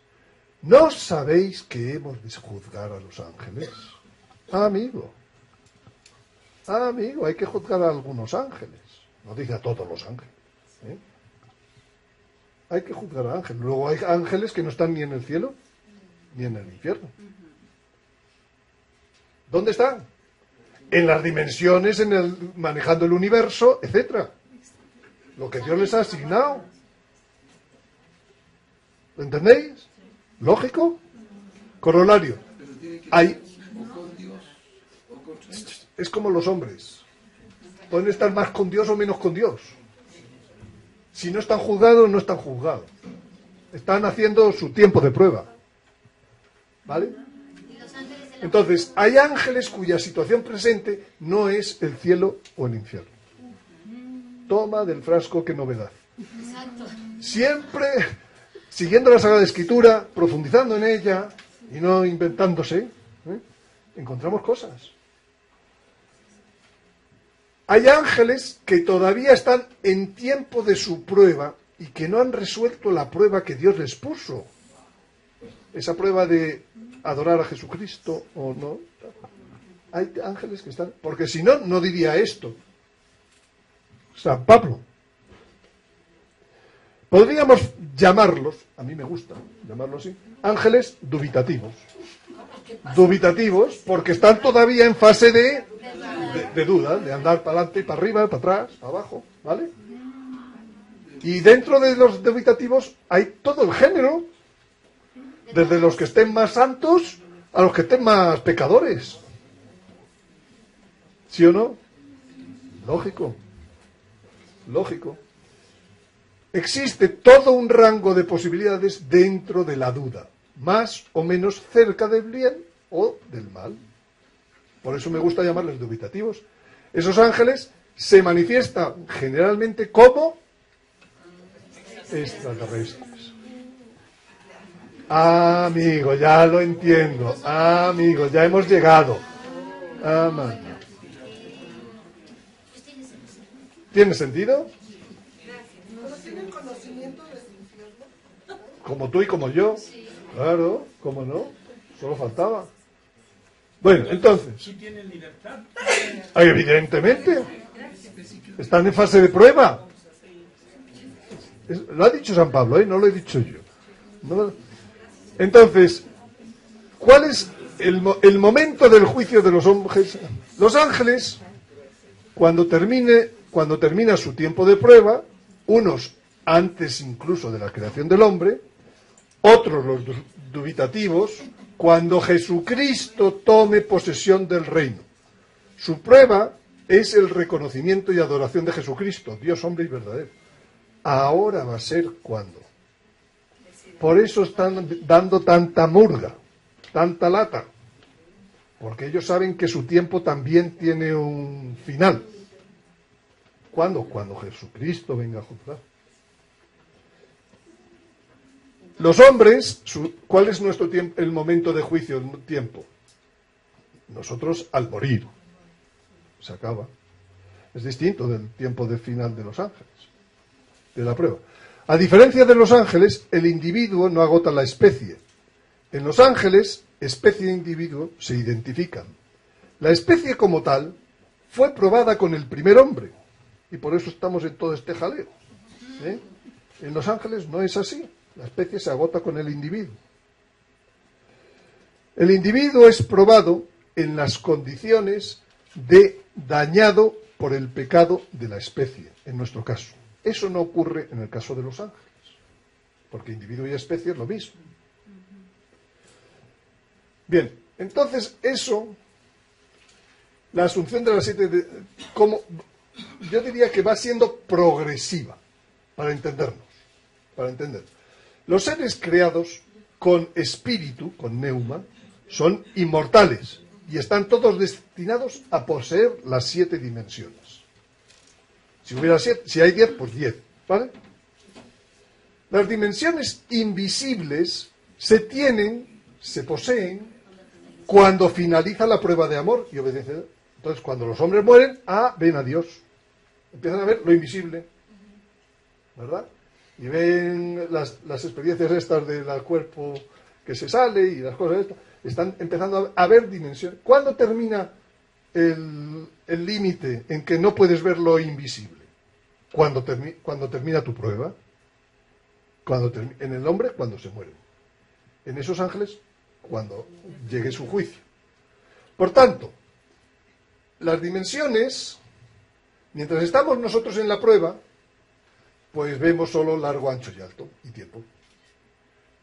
¿No sabéis que hemos de juzgar a los ángeles? Amigo, hay que juzgar a algunos ángeles. No dice a todos los ángeles, ¿eh? Hay que juzgar a ángeles. Luego hay ángeles que no están ni en el cielo ni en el infierno. ¿Dónde están? En las dimensiones, manejando el universo, etcétera. Lo que Dios les ha asignado. ¿Lo entendéis? ¿Lógico? Corolario. Hay... Es como los hombres. Pueden estar más con Dios o menos con Dios. Si no están juzgados, no están juzgados. Están haciendo su tiempo de prueba. ¿Vale? Entonces, hay ángeles cuya situación presente no es el cielo o el infierno. Toma del frasco, qué novedad. Siempre siguiendo la Sagrada Escritura, profundizando en ella y no inventándose, encontramos cosas. Hay ángeles que todavía están en tiempo de su prueba y que no han resuelto la prueba que Dios les puso. Esa prueba de adorar a Jesucristo o no. Hay ángeles que están... Porque si no, no diría esto San Pablo. Podríamos llamarlos, a mí me gusta llamarlos así, ángeles dubitativos. Dubitativos porque están todavía en fase de duda, de andar para adelante y para arriba, para atrás, para abajo, ¿vale? Y dentro de los dubitativos hay todo el género, desde los que estén más santos a los que estén más pecadores. ¿Sí o no? Lógico. Existe todo un rango de posibilidades dentro de la duda, más o menos cerca del bien o del mal. Por eso me gusta llamarles dubitativos. Esos ángeles se manifiestan generalmente como extraterrestres. Amigo, ya lo entiendo. Amigo, ya hemos llegado. ¿Tiene sentido? Como tú y como yo. Claro, ¿cómo no? Solo faltaba. Bueno, entonces. ¿Tienen libertad? Evidentemente. Están en fase de prueba. Lo ha dicho San Pablo, no lo he dicho yo. Entonces, ¿cuál es el momento del juicio de los ángeles? Los ángeles, cuando termina su tiempo de prueba, unos antes incluso de la creación del hombre, otros los dubitativos, cuando Jesucristo tome posesión del reino. Su prueba es el reconocimiento y adoración de Jesucristo, Dios, hombre y verdadero. Ahora va a ser cuando. Por eso están dando tanta murga, tanta lata, porque ellos saben que su tiempo también tiene un final. ¿Cuándo? Cuando Jesucristo venga a juzgar. Los hombres, ¿cuál es nuestro tiempo, el momento de juicio, el tiempo? Nosotros al morir. Se acaba. Es distinto del tiempo de final de los ángeles, de la prueba. A diferencia de los ángeles, el individuo no agota la especie. En los ángeles, especie e individuo se identifican. La especie como tal fue probada con el primer hombre, y por eso estamos en todo este jaleo. En los ángeles no es así. La especie se agota con el individuo. El individuo es probado en las condiciones de dañado por el pecado de la especie, en nuestro caso. Eso no ocurre en el caso de los ángeles, porque individuo y especie es lo mismo. Bien, entonces eso, la asunción de las 7, como yo diría que va siendo progresiva, para entendernos, para entender. Los seres creados con espíritu, con neuma, son inmortales y están todos destinados a poseer las 7 dimensiones. Si hay 10, pues 10, ¿vale? Las dimensiones invisibles se poseen cuando finaliza la prueba de amor y obediencia. Entonces, cuando los hombres mueren, ven a Dios. Empiezan a ver lo invisible, ¿verdad? Y ven las experiencias estas del cuerpo que se sale y las cosas estas. Están empezando a ver dimensiones. ¿Cuándo termina el límite en que no puedes ver lo invisible? Cuando termina tu prueba. En el hombre, cuando se mueren. En esos ángeles, cuando llegue su juicio. Por tanto, las dimensiones, mientras estamos nosotros en la prueba, pues vemos solo largo, ancho y alto, y tiempo.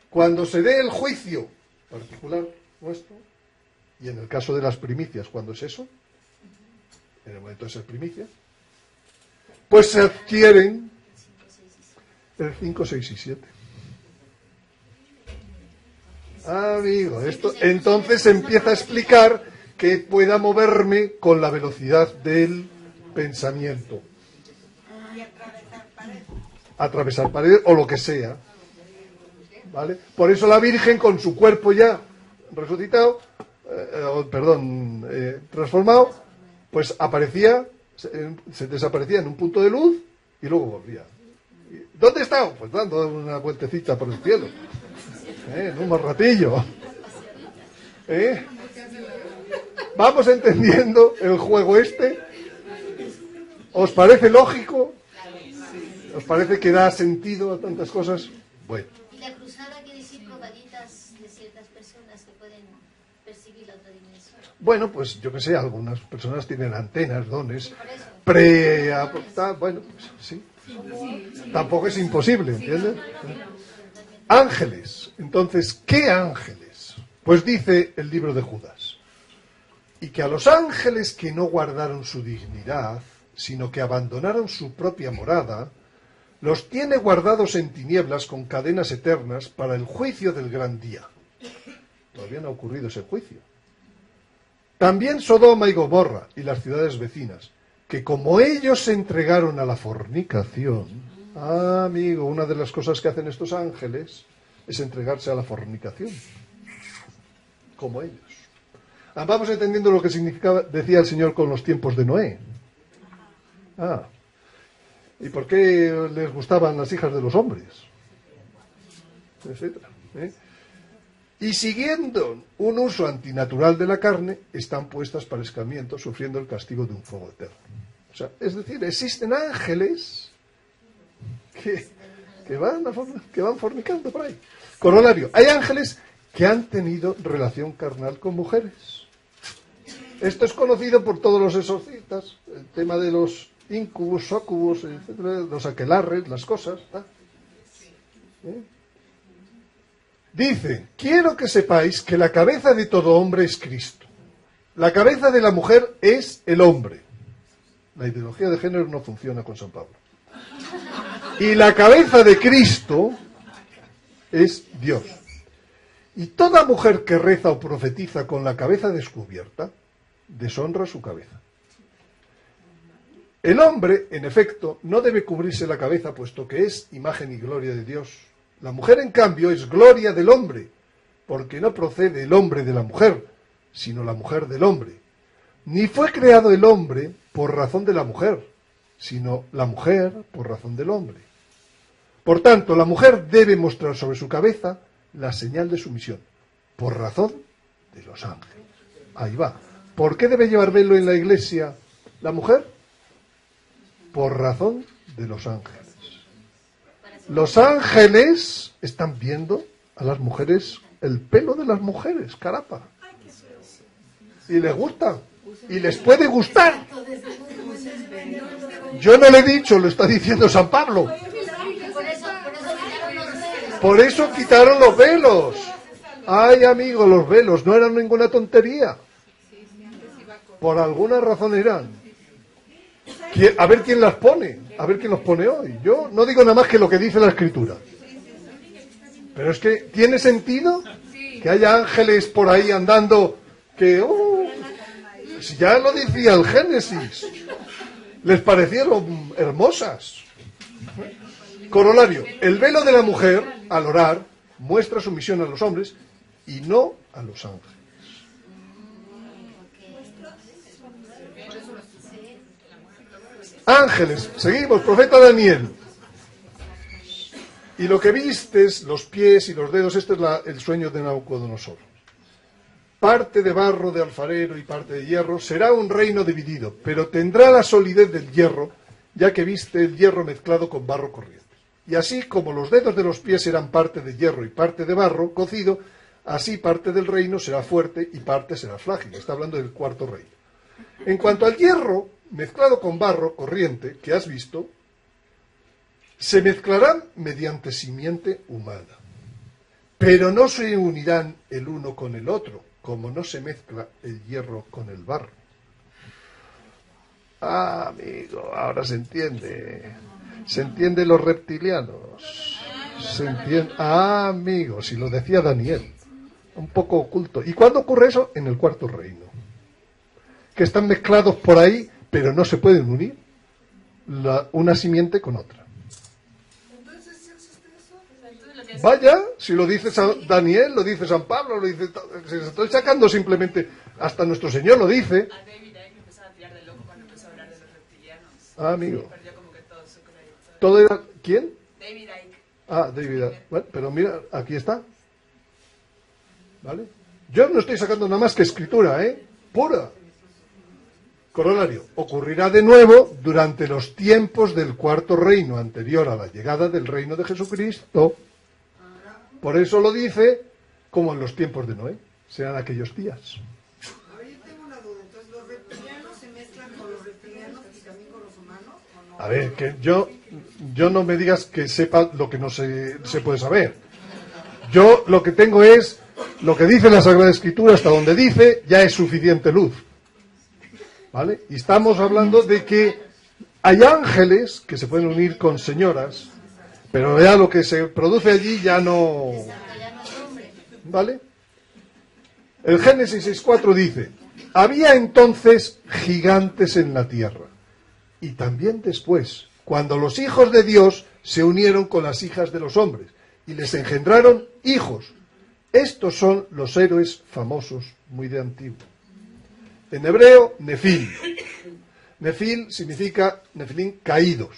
Cuando se dé el juicio particular nuestro, y en el caso de las primicias, ¿cuándo es eso? En el momento de ser primicia, pues se adquieren el 5, 6 y 7. Amigo, esto entonces empieza a explicar que pueda moverme con la velocidad del pensamiento. Atravesar paredes o lo que sea. ¿Vale? Por eso la Virgen, con su cuerpo ya resucitado, transformado, pues aparecía, se desaparecía en un punto de luz y luego volvía. ¿Dónde está? Pues dando una vueltecita por el cielo. En un ratillo. ¿Vamos entendiendo el juego este? ¿Os parece lógico? ¿Os parece que da sentido a tantas cosas? Bueno. ¿Y la cruzada quiere decir probaditas de ciertas personas que pueden percibir la otra dimensión? Bueno, pues yo que sé, algunas personas tienen antenas, dones, bueno, pues sí. Tampoco es imposible, ¿entiendes? Ángeles. Entonces, ¿qué ángeles? Pues dice el libro de Judas. Y que a los ángeles que no guardaron su dignidad, sino que abandonaron su propia morada, los tiene guardados en tinieblas con cadenas eternas para el juicio del gran día. Todavía no ha ocurrido ese juicio. También Sodoma y Gomorra y las ciudades vecinas, que como ellos se entregaron a la fornicación, amigo, una de las cosas que hacen estos ángeles es entregarse a la fornicación, como ellos. Vamos entendiendo lo que significaba, decía el Señor con los tiempos de Noé. ¿Y por qué les gustaban las hijas de los hombres? Etcétera. Y siguiendo un uso antinatural de la carne, están puestas para escarmiento, sufriendo el castigo de un fuego eterno. O sea, es decir, existen ángeles que van fornicando por ahí. Corolario, hay ángeles que han tenido relación carnal con mujeres. Esto es conocido por todos los exorcistas, el tema de los incubus, sucubus, etcétera, los aquelarres, las cosas. Dice, quiero que sepáis que la cabeza de todo hombre es Cristo. La cabeza de la mujer es el hombre. La ideología de género no funciona con San Pablo. Y la cabeza de Cristo es Dios. Y toda mujer que reza o profetiza con la cabeza descubierta, deshonra su cabeza. El hombre, en efecto, no debe cubrirse la cabeza, puesto que es imagen y gloria de Dios. La mujer, en cambio, es gloria del hombre, porque no procede el hombre de la mujer, sino la mujer del hombre. Ni fue creado el hombre por razón de la mujer, sino la mujer por razón del hombre. Por tanto, la mujer debe mostrar sobre su cabeza la señal de sumisión, por razón de los ángeles. Ahí va. ¿Por qué debe llevar velo en la iglesia la mujer? Por razón de los ángeles. Los ángeles están viendo a las mujeres el pelo de las mujeres, carapa. Y les gusta. Y les puede gustar. Yo no le he dicho, lo está diciendo San Pablo. Por eso quitaron los velos. Ay, amigo, los velos no eran ninguna tontería. Por alguna razón eran. A ver quién las pone. A ver quién los pone hoy. Yo no digo nada más que lo que dice la Escritura. Pero es que tiene sentido que haya ángeles por ahí andando que... si ya lo decía el Génesis. Les parecieron hermosas. Corolario. El velo de la mujer, al orar, muestra sumisión a los hombres y no a los ángeles. Ángeles, seguimos, profeta Daniel. Y lo que vistes, los pies y los dedos, este es el sueño de Nabucodonosor. Parte de barro de alfarero y parte de hierro, será un reino dividido, pero tendrá la solidez del hierro, ya que viste el hierro mezclado con barro corriente. Y así como los dedos de los pies serán parte de hierro y parte de barro cocido, así parte del reino será fuerte y parte será frágil. Está hablando del cuarto reino. En cuanto al hierro mezclado con barro corriente que has visto, se mezclarán mediante simiente humana, pero no se unirán el uno con el otro, como no se mezcla el hierro con el barro. Ah, amigo, ahora se entiende. Se entiende los reptilianos. Se entiende. Ah, amigo, si lo decía Daniel. Un poco oculto. ¿Y cuándo ocurre eso? En el cuarto reino. Que están mezclados por ahí, pero no se pueden unir una simiente con otra. Vaya, si lo dice Daniel, lo dice San Pablo, lo dice, se estoy sacando simplemente, hasta nuestro Señor lo dice. A David ahí me empezaba a tirar de loco cuando empezó a hablar de los reptilianos. Ah, amigo. Perdió como que todo su crédito. Todo era, ¿quién? David Icke. Ah, David. Bueno, pero mira, aquí está. ¿Vale? Yo no estoy sacando nada más que escritura, pura. Corolario. Ocurrirá de nuevo durante los tiempos del cuarto reino, anterior a la llegada del reino de Jesucristo. Por eso lo dice como en los tiempos de Noé. Serán aquellos días. Ahora yo tengo una duda. Entonces, ¿los reptilianos se mezclan con los reptilianos y también con los humanos? ¿O no? A ver, que yo no me digas que sepa lo que no se puede saber. Yo lo que tengo es lo que dice la Sagrada Escritura, hasta donde dice, ya es suficiente luz. ¿Vale? Y estamos hablando de que hay ángeles que se pueden unir con señoras, pero ya lo que se produce allí ya no... ¿Vale? El Génesis 6:4 dice: había entonces gigantes en la tierra, y también después, cuando los hijos de Dios se unieron con las hijas de los hombres, y les engendraron hijos. Estos son los héroes famosos muy de antiguo. En hebreo, Nefil. Nefil significa, Nefilim, caídos.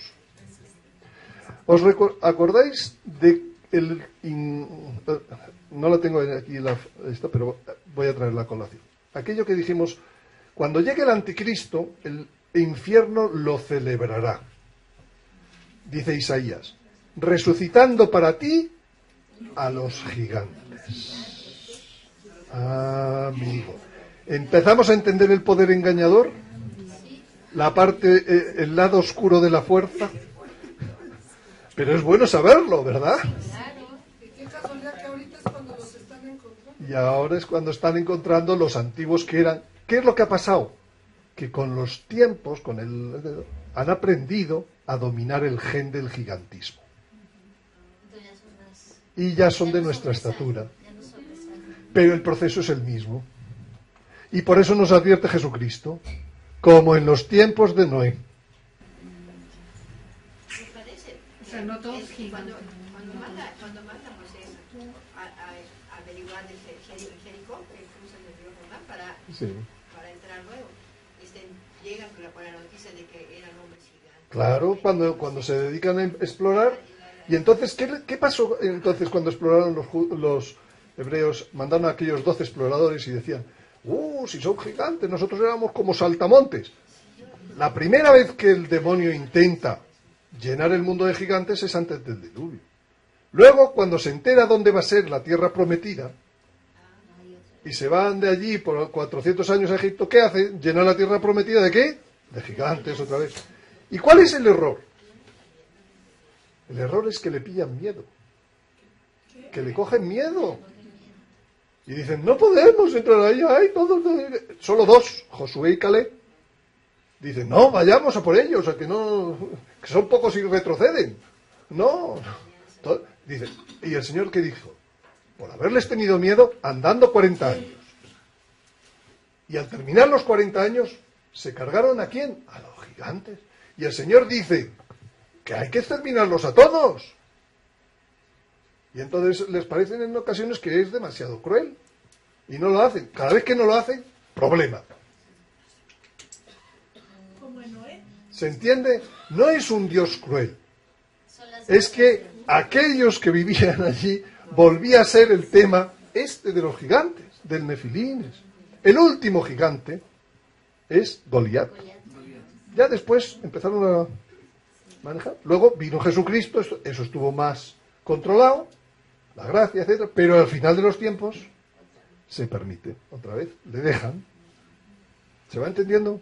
¿Os acordáis de no la tengo aquí esta, pero voy a traer la colación? Aquello que dijimos, cuando llegue el anticristo, el infierno lo celebrará. Dice Isaías, resucitando para ti a los gigantes. Amigo. ¿Empezamos a entender el poder engañador? La parte, el lado oscuro de la fuerza. Pero es bueno saberlo, ¿verdad? ¿Y qué casualidad que ahorita es cuando los están encontrando? Y ahora es cuando están encontrando los antiguos que eran... ¿Qué es lo que ha pasado? Que con los tiempos, han aprendido a dominar el gen del gigantismo. Y ya son de nuestra estatura. Pero el proceso es el mismo. Y por eso nos advierte Jesucristo, como en los tiempos de Noé. O sea, no todos cuando manda Moisés a averiguar de Jericó, que cruzan el río Jordán para entrar luego, llegan con la noticia de que eran hombres gigantes. Claro, cuando se dedican a explorar. Y entonces, ¿qué pasó entonces cuando exploraron los hebreos? Mandaron a aquellos 12 exploradores y decían, si son gigantes, nosotros éramos como saltamontes. La primera vez que el demonio intenta llenar el mundo de gigantes es antes del diluvio. Luego, cuando se entera dónde va a ser la tierra prometida, y se van de allí por 400 años a Egipto, ¿qué hacen? Llenan la tierra prometida ¿de qué? De gigantes otra vez. ¿Y cuál es el error? El error es que le pillan miedo. Que le cogen miedo. Y dicen, no podemos entrar ahí, hay todos, solo dos, Josué y Caleb. Dicen, no, vayamos a por ellos, a que no, que son pocos y retroceden. No. Dicen, ¿y el Señor qué dijo? Por haberles tenido miedo, andando 40 años. Y al terminar los 40 años, ¿se cargaron a quién? A los gigantes. Y el Señor dice que hay que exterminarlos a todos. Y entonces les parecen en ocasiones que es demasiado cruel. Y no lo hacen. Cada vez que no lo hacen, problema. ¿Se entiende? No es un Dios cruel. Es que aquellos que vivían allí volvía a ser el tema de los gigantes, del Nefilines. El último gigante es Goliat. Ya después empezaron a manejar. Luego vino Jesucristo, eso estuvo más controlado, la gracia, etcétera, pero al final de los tiempos se permite, otra vez, le dejan. ¿Se va entendiendo?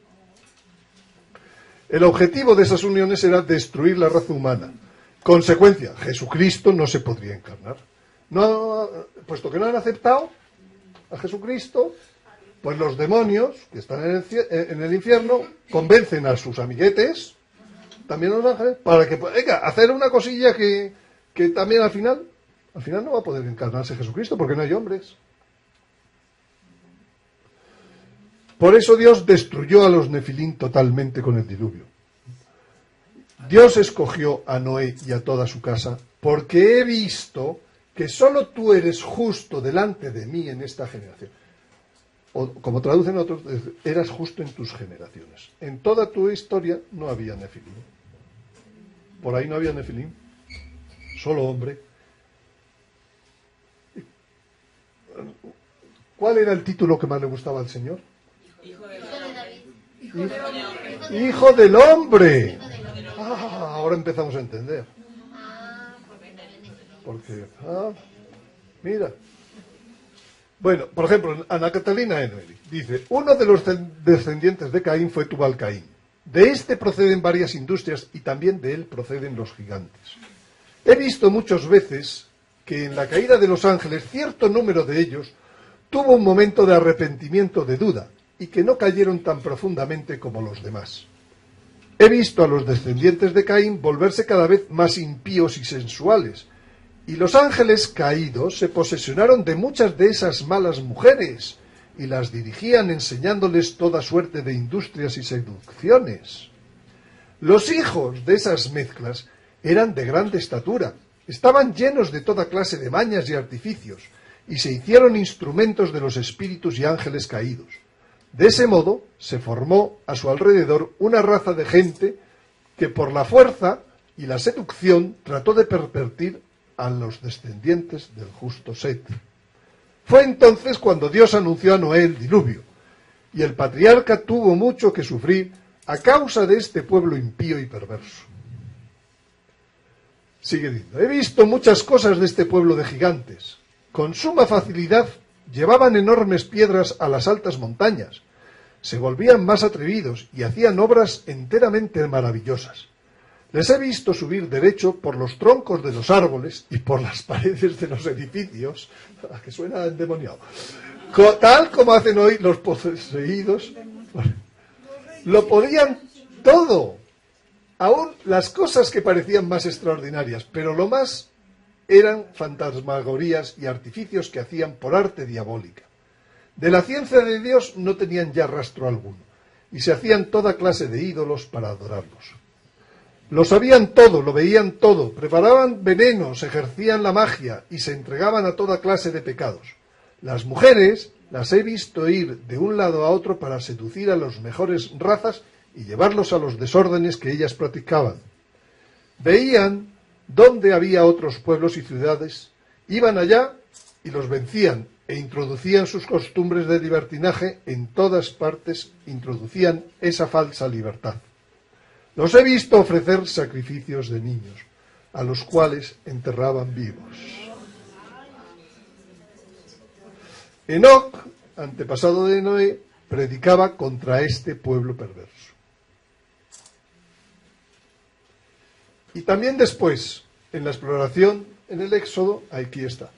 El objetivo de esas uniones era destruir la raza humana. Consecuencia, Jesucristo no se podría encarnar. No, puesto que no han aceptado a Jesucristo, pues los demonios que están en el infierno convencen a sus amiguetes, también a los ángeles, para que, venga, hacer una cosilla que también al final no va a poder encarnarse Jesucristo, porque no hay hombres. Por eso Dios destruyó a los Nefilín totalmente con el diluvio. Dios escogió a Noé y a toda su casa, porque he visto que solo tú eres justo delante de mí en esta generación. O, como traducen otros, eras justo en tus generaciones. En toda tu historia no había Nefilín. Por ahí no había Nefilín. Solo hombre. ¿Cuál era el título que más le gustaba al Señor? Hijo del hombre. Ah, ahora empezamos a entender. Porque, mira. Bueno, por ejemplo, Ana Catalina Emery dice, uno de los descendientes de Caín fue Tubal Caín. De este proceden varias industrias y también de él proceden los gigantes. He visto muchas veces que en la caída de los ángeles cierto número de ellos tuvo un momento de arrepentimiento, de duda, y que no cayeron tan profundamente como los demás. He visto a los descendientes de Caín volverse cada vez más impíos y sensuales, y los ángeles caídos se posesionaron de muchas de esas malas mujeres, y las dirigían enseñándoles toda suerte de industrias y seducciones. Los hijos de esas mezclas eran de grande estatura, estaban llenos de toda clase de mañas y artificios, y se hicieron instrumentos de los espíritus y ángeles caídos. De ese modo se formó a su alrededor una raza de gente que por la fuerza y la seducción trató de pervertir a los descendientes del justo Set. Fue entonces cuando Dios anunció a Noé el diluvio, y el patriarca tuvo mucho que sufrir a causa de este pueblo impío y perverso. Sigue diciendo, he visto muchas cosas de este pueblo de gigantes. Con suma facilidad llevaban enormes piedras a las altas montañas, se volvían más atrevidos y hacían obras enteramente maravillosas. Les he visto subir derecho por los troncos de los árboles y por las paredes de los edificios, que suena endemoniado, tal como hacen hoy los poseídos. Lo podían todo, aún las cosas que parecían más extraordinarias, pero lo más eran fantasmagorías y artificios que hacían por arte diabólica. De la ciencia de Dios no tenían ya rastro alguno, y se hacían toda clase de ídolos para adorarlos. Lo sabían todo, lo veían todo, preparaban venenos, ejercían la magia y se entregaban a toda clase de pecados. Las mujeres las he visto ir de un lado a otro para seducir a las mejores razas y llevarlos a los desórdenes que ellas practicaban. Veían dónde había otros pueblos y ciudades, iban allá y los vencían e introducían sus costumbres de libertinaje en todas partes, introducían esa falsa libertad. Los he visto ofrecer sacrificios de niños, a los cuales enterraban vivos. Enoc antepasado de Noé, predicaba contra este pueblo perverso. Y también después, en la exploración, en el Éxodo, aquí está.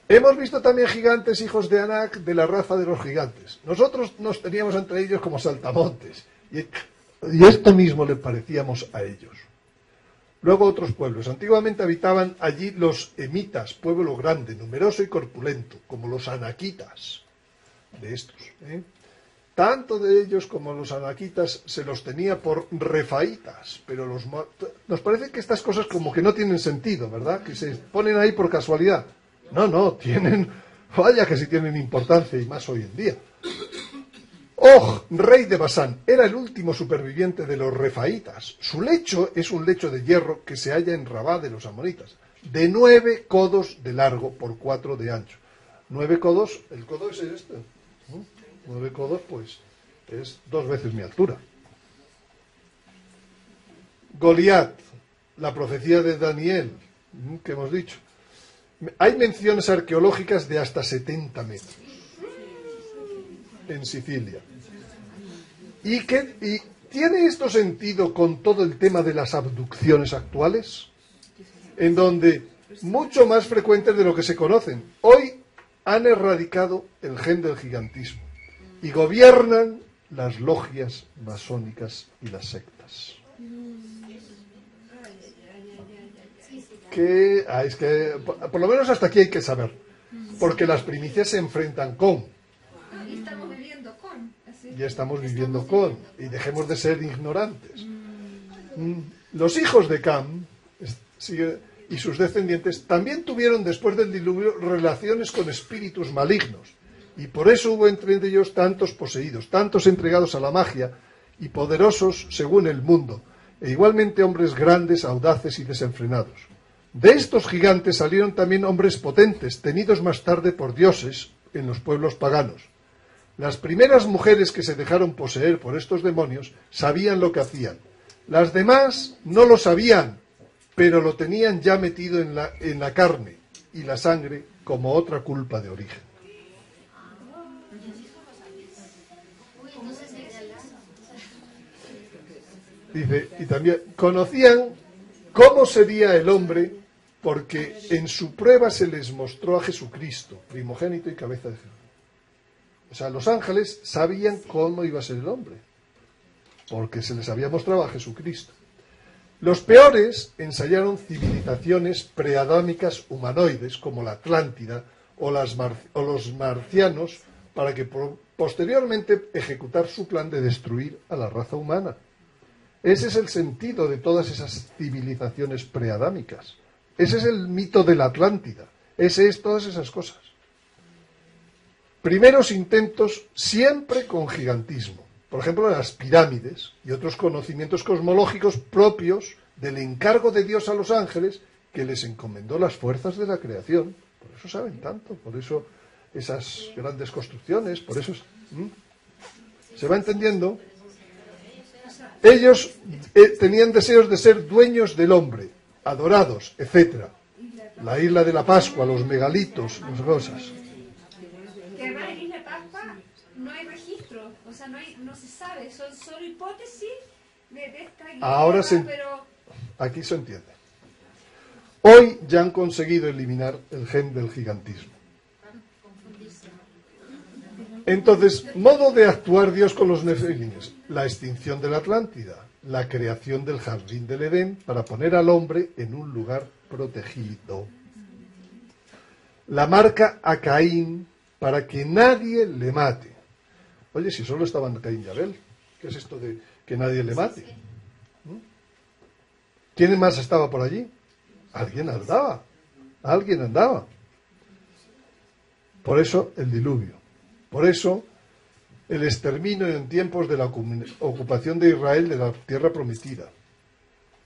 Hemos visto también gigantes, hijos de Anak, de la raza de los gigantes. Nosotros nos teníamos entre ellos como saltamontes. Y esto mismo le parecíamos a ellos. Luego otros pueblos. Antiguamente habitaban allí los emitas, pueblo grande, numeroso y corpulento, como los anaquitas de estos. Tanto de ellos como los anaquitas se los tenía por refaitas, pero nos parece que estas cosas como que no tienen sentido, ¿verdad? Que se ponen ahí por casualidad. No, tienen, vaya que sí tienen importancia, y más hoy en día. Og, rey de Basán, era el último superviviente de los refaitas. Su lecho es un lecho de hierro que se halla en Rabá de los amonitas, de 9 codos de largo por 4 de ancho. 9 codos, el codo es este. 9 codos, pues, es 2 veces mi altura. Goliat, la profecía de Daniel, que hemos dicho. Hay menciones arqueológicas de hasta 70 metros en Sicilia. ¿Y tiene esto sentido con todo el tema de las abducciones actuales? En donde, mucho más frecuentes de lo que se conocen, hoy han erradicado el gen del gigantismo y gobiernan las logias masónicas y las sectas. Es que por lo menos hasta aquí hay que saber, porque las primicias se enfrentan con. Y estamos viviendo con. Ya estamos viviendo con, y dejemos de ser ignorantes. Los hijos de Cam y sus descendientes también tuvieron después del diluvio relaciones con espíritus malignos, y por eso hubo entre ellos tantos poseídos, tantos entregados a la magia y poderosos según el mundo, e igualmente hombres grandes, audaces y desenfrenados. De estos gigantes salieron también hombres potentes, tenidos más tarde por dioses en los pueblos paganos. Las primeras mujeres que se dejaron poseer por estos demonios sabían lo que hacían. Las demás no lo sabían, pero lo tenían ya metido en la carne y la sangre como otra culpa de origen. Dice, y también conocían cómo sería el hombre, porque en su prueba se les mostró a Jesucristo, primogénito y cabeza de Jesús. O sea, los ángeles sabían cómo iba a ser el hombre, porque se les había mostrado a Jesucristo. Los peores ensayaron civilizaciones preadámicas humanoides, como la Atlántida o los marcianos, para que posteriormente ejecutar su plan de destruir a la raza humana. Ese es el sentido de todas esas civilizaciones preadámicas. Ese es el mito de la Atlántida. Ese es todas esas cosas. Primeros intentos siempre con gigantismo. Por ejemplo, las pirámides y otros conocimientos cosmológicos propios del encargo de Dios a los ángeles, que les encomendó las fuerzas de la creación. Por eso saben tanto, por eso esas grandes construcciones, por eso... ¿Se va entendiendo? Ellos tenían deseos de ser dueños del hombre, adorados, etc. La isla de la Pascua, los megalitos, las cosas. Que además en Isla Pascua no hay registro, o sea, no se sabe, son solo hipótesis de esta guerra, Ahora pero... Aquí se entiende. Hoy ya han conseguido eliminar el gen del gigantismo. Entonces, modo de actuar Dios con los nefilines: la extinción de la Atlántida, la creación del jardín del Edén para poner al hombre en un lugar protegido, la marca a Caín para que nadie le mate. Oye, si solo estaban Caín y Abel, ¿qué es esto de que nadie le mate? ¿Quién más estaba por allí? Alguien andaba. Por eso el diluvio. Por eso el exterminio en tiempos de la ocupación de Israel de la tierra prometida.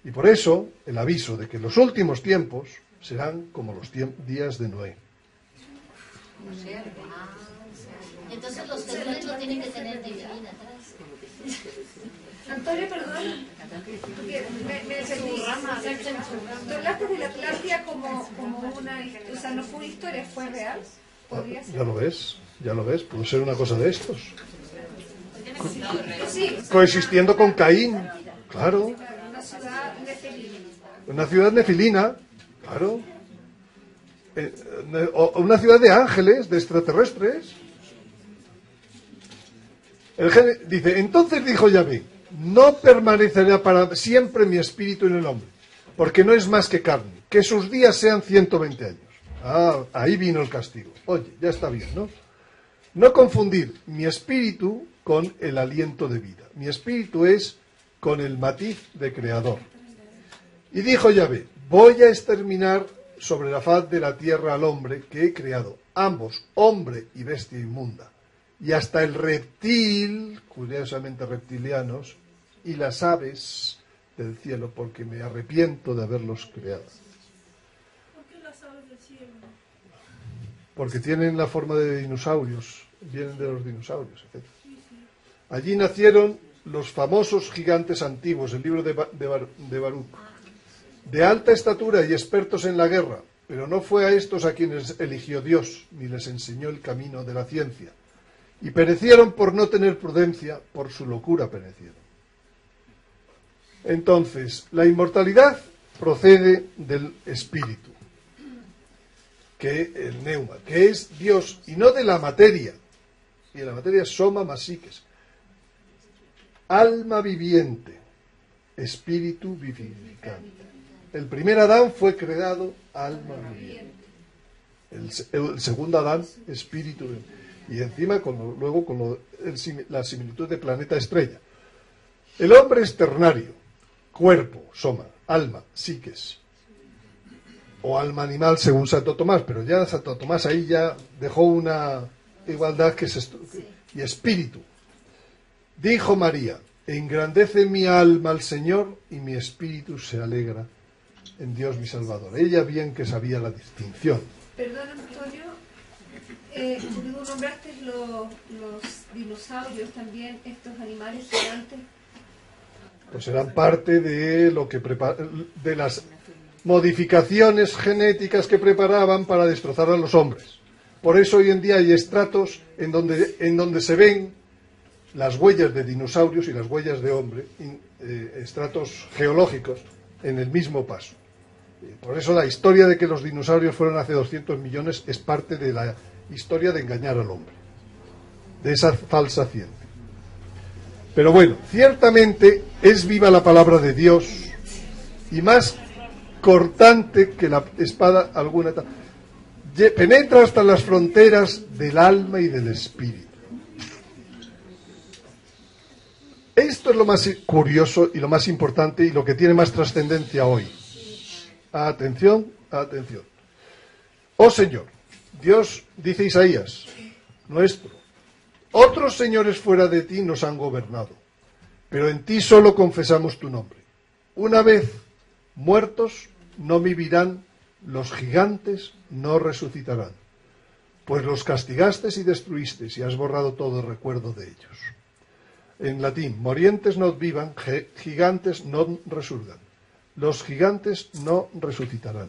Y por eso el aviso de que los últimos tiempos serán como los días de Noé. Entonces los terrenos lo tienen que tener de divina atrás. Antonio, perdón, me perdí. Tú hablaste de la Atlántida como una... O sea, no fue una historia, fue real. ¿Podría ser? Ya lo ves. Ya lo ves, pudo ser una cosa de estos. Coexistiendo con Caín, claro. Una ciudad nefilina, claro. Una ciudad de ángeles, de extraterrestres. Dice, entonces dijo Yahvé, no permanecerá para siempre mi espíritu en el hombre, porque no es más que carne, que sus días sean 120 años. Ah, ahí vino el castigo. Oye, ya está bien, ¿no? No confundir mi espíritu con el aliento de vida. Mi espíritu es con el matiz de creador. Y dijo Yahvé, voy a exterminar sobre la faz de la tierra al hombre que he creado, ambos, hombre y bestia inmunda, y hasta el reptil, curiosamente reptilianos, y las aves del cielo, porque me arrepiento de haberlos creado. ¿Por qué las aves del cielo? Porque tienen la forma de dinosaurios, vienen de los dinosaurios, etc. Allí nacieron los famosos gigantes antiguos, el libro de Baruch, de alta estatura y expertos en la guerra, pero no fue a estos a quienes eligió Dios, ni les enseñó el camino de la ciencia. Y perecieron por no tener prudencia, por su locura perecieron. Entonces, la inmortalidad procede del espíritu, que el neuma, que es Dios, y no de la materia. Y la materia es soma más psiques. Alma viviente, espíritu vivificante. El primer Adán fue creado alma viviente. El segundo Adán, espíritu viviente. Y encima, luego, con la similitud de planeta estrella. El hombre es ternario, cuerpo, soma, alma, psiques. O alma animal, según Santo Tomás, pero ya Santo Tomás ahí ya dejó una igualdad que es y espíritu. Dijo María, engrandece mi alma al Señor y mi espíritu se alegra en Dios mi Salvador. Ella bien que sabía la distinción. Perdón, Antonio, tú nombraste los dinosaurios también, estos animales gigantes. Pues eran parte de lo que de las modificaciones genéticas que preparaban para destrozar a los hombres. Por eso hoy en día hay estratos en donde se ven las huellas de dinosaurios y las huellas de hombre, estratos geológicos, en el mismo paso. Por eso la historia de que los dinosaurios fueron hace 200 millones es parte de la historia de engañar al hombre, de esa falsa ciencia. Pero bueno, ciertamente es viva la palabra de Dios y más cortante que la espada alguna. Penetra hasta las fronteras del alma y del espíritu. Esto es lo más curioso y lo más importante y lo que tiene más trascendencia hoy. Atención, atención. Oh Señor, Dios, dice Isaías, nuestro, otros señores fuera de ti nos han gobernado, pero en ti solo confesamos tu nombre. Una vez muertos, no vivirán, los gigantes no resucitarán, pues los castigaste y destruiste y has borrado todo recuerdo de ellos. En latín, morientes not vivan, gigantes non resurgan. Los gigantes no resucitarán.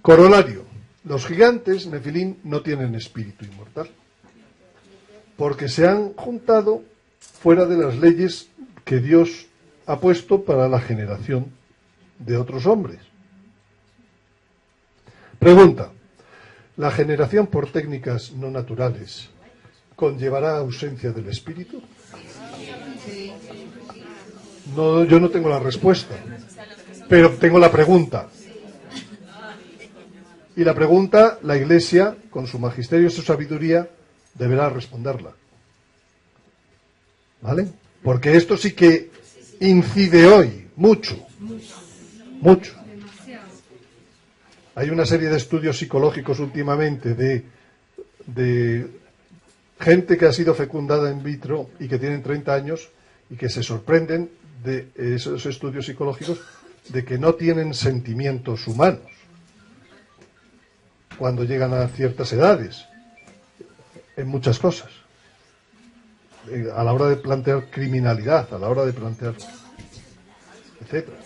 Corolario. Los gigantes, Nefilín, no tienen espíritu inmortal, porque se han juntado fuera de las leyes que Dios ha puesto para la generación de otros hombres. Pregunta. ¿La generación por técnicas no naturales conllevará ausencia del espíritu? No, yo no tengo la respuesta, pero tengo la pregunta. Y la pregunta, la Iglesia, con su magisterio y su sabiduría, deberá responderla. ¿Vale? Porque esto sí que incide hoy, mucho. Mucho. Hay una serie de estudios psicológicos últimamente de gente que ha sido fecundada in vitro y que tienen 30 años y que se sorprenden de esos estudios psicológicos de que no tienen sentimientos humanos cuando llegan a ciertas edades en muchas cosas, a la hora de plantear criminalidad, a la hora de plantear etcétera.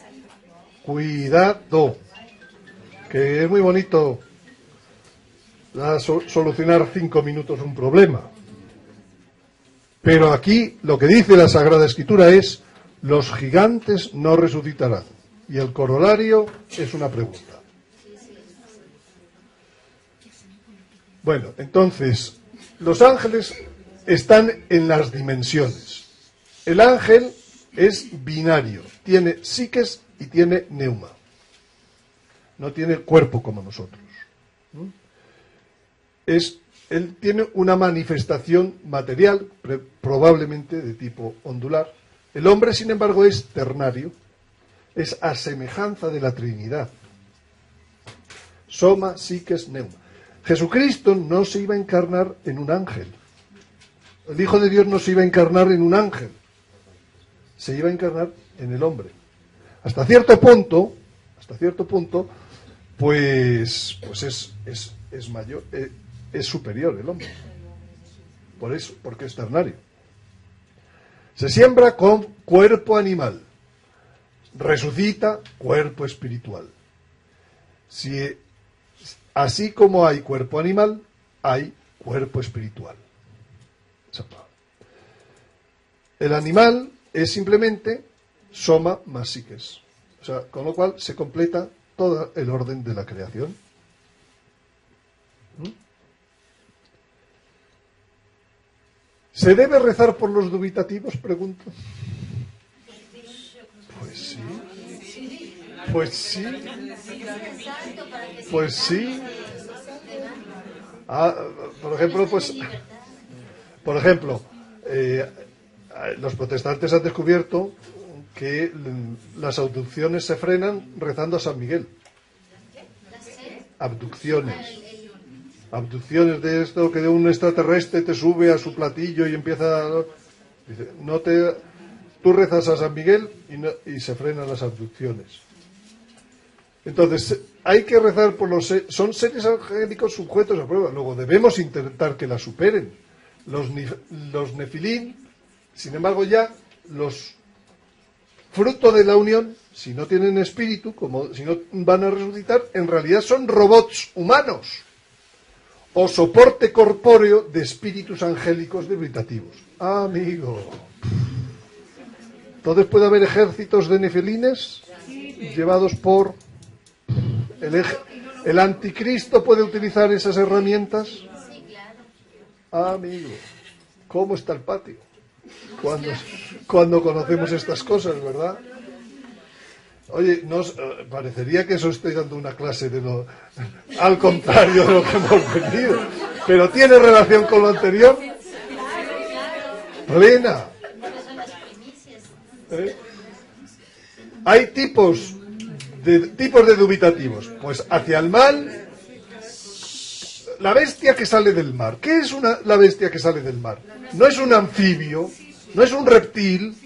Cuidado, que es muy bonito a solucionar 5 minutos un problema. Pero aquí lo que dice la Sagrada Escritura es: los gigantes no resucitarán. Y el corolario es una pregunta. Bueno, entonces, los ángeles están en las dimensiones. El ángel es binario, tiene psiques y tiene neuma. No tiene cuerpo como nosotros. Él tiene una manifestación material, probablemente de tipo ondular. El hombre, sin embargo, es ternario, es a semejanza de la Trinidad. Soma, psiques, neuma. Jesucristo no se iba a encarnar en un ángel. El Hijo de Dios no se iba a encarnar en un ángel. Se iba a encarnar en el hombre. Hasta cierto punto, pues es mayor, es superior el hombre. Por eso, porque es ternario. Se siembra con cuerpo animal, resucita cuerpo espiritual. Así como hay cuerpo animal, hay cuerpo espiritual. El animal es simplemente soma más psiques. O sea, con lo cual se completa todo el orden de la creación. ¿Se debe rezar por los dubitativos? Pregunto. Pues sí. Pues sí. Pues sí. Por ejemplo, los protestantes han descubierto que las abducciones se frenan rezando a San Miguel. Abducciones de esto, que de un extraterrestre te sube a su platillo y empieza dice, tú rezas a San Miguel y se frenan las abducciones. Entonces hay que rezar por son seres angélicos sujetos a prueba. Luego debemos intentar que la superen. Los nefilín, sin embargo, ya los fruto de la unión, si no tienen espíritu, si no van a resucitar, en realidad son robots humanos o soporte corpóreo de espíritus angélicos dubitativos. Amigo. Entonces puede haber ejércitos de nefilines llevados por el anticristo. ¿Puede utilizar esas herramientas? Amigo, ¿cómo está el patio? Cuando conocemos estas cosas, ¿verdad? Oye, parecería que eso estoy dando una clase al contrario de lo que hemos venido. Pero ¿tiene relación con lo anterior? Plena. Hay tipos de dubitativos. Pues hacia el mal, la bestia que sale del mar. ¿Qué es la bestia que sale del mar? No es un anfibio, no es un reptil.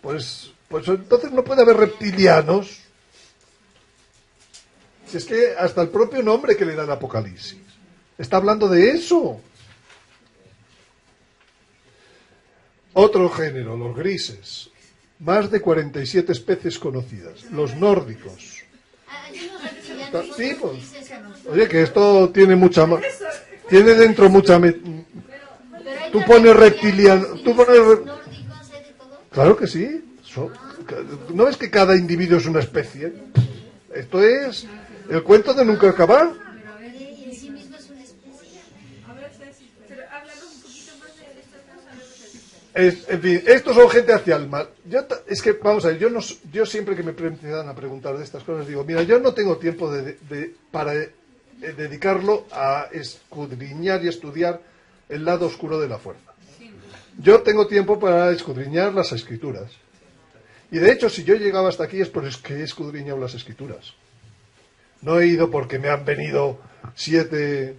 Pues entonces no puede haber reptilianos. Si es que hasta el propio nombre que le da el Apocalipsis está hablando de eso. Otro género, los grises. Más de 47 especies conocidas. Los nórdicos. Tipos. Oye, que esto tiene mucha más. Tiene dentro mucha. Tú pones reptiliano. Claro que sí. ¿No ves que cada individuo es una especie? Esto es el cuento de nunca acabar. En fin, estos son gente hacia el mal. Vamos a ver, yo siempre que me empiezan a preguntar de estas cosas digo, mira, yo no tengo tiempo para dedicarlo a escudriñar y estudiar el lado oscuro de la fuerza. Yo tengo tiempo para escudriñar las escrituras. Y de hecho, si yo llegaba hasta aquí es porque he escudriñado las escrituras. No he ido porque me han venido 7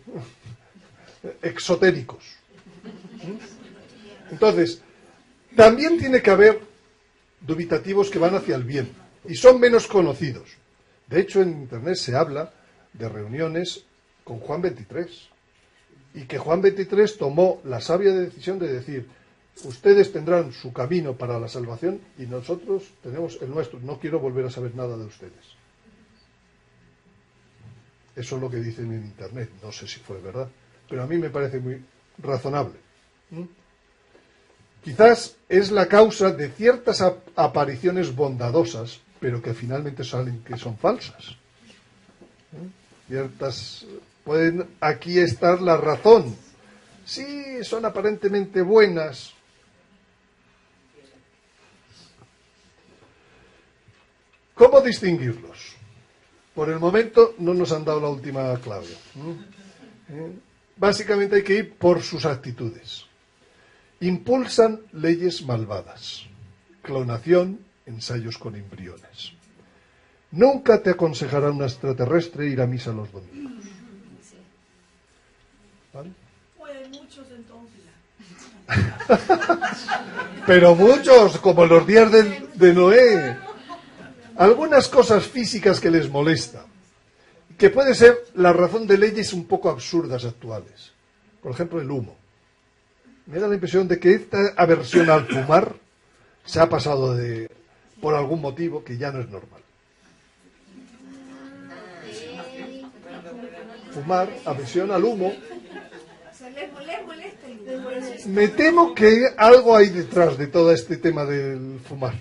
exotéricos. Entonces, también tiene que haber dubitativos que van hacia el bien y son menos conocidos. De hecho, en Internet se habla de reuniones con Juan 23 y que Juan 23 tomó la sabia decisión de decir: ustedes tendrán su camino para la salvación y nosotros tenemos el nuestro. No quiero volver a saber nada de ustedes. Eso es lo que dicen en internet, no sé si fue verdad, pero a mí me parece muy razonable. Quizás es la causa de ciertas apariciones bondadosas, pero que finalmente salen que son falsas. Pueden aquí estar la razón. Sí, son aparentemente buenas. ¿Cómo distinguirlos? Por el momento no nos han dado la última clave. Básicamente hay que ir por sus actitudes. Impulsan leyes malvadas, clonación, ensayos con embriones. Nunca te aconsejará un extraterrestre ir a misa los domingos. ¿Vale? Pues hay muchos entonces. Pero muchos, como en los días de Noé. Algunas cosas físicas que les molestan, que puede ser la razón de leyes un poco absurdas actuales. Por ejemplo, el humo. Me da la impresión de que esta aversión al fumar se ha pasado por algún motivo que ya no es normal. Fumar, aversión al humo. Me temo que algo hay detrás de todo este tema del fumar.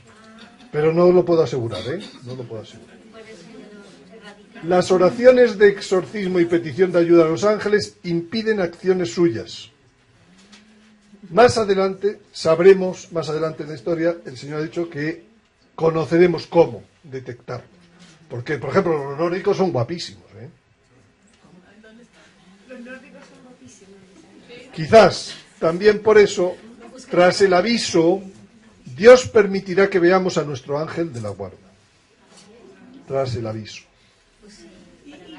Pero no lo puedo asegurar, No lo puedo asegurar. Las oraciones de exorcismo y petición de ayuda a los ángeles impiden acciones suyas. Más adelante en la historia, el Señor ha dicho que conoceremos cómo detectarlos. Porque, por ejemplo, los nórdicos son guapísimos, Los nórdicos son guapísimos. Quizás, también por eso, tras el aviso, Dios permitirá que veamos a nuestro ángel de la guarda. Tras el aviso.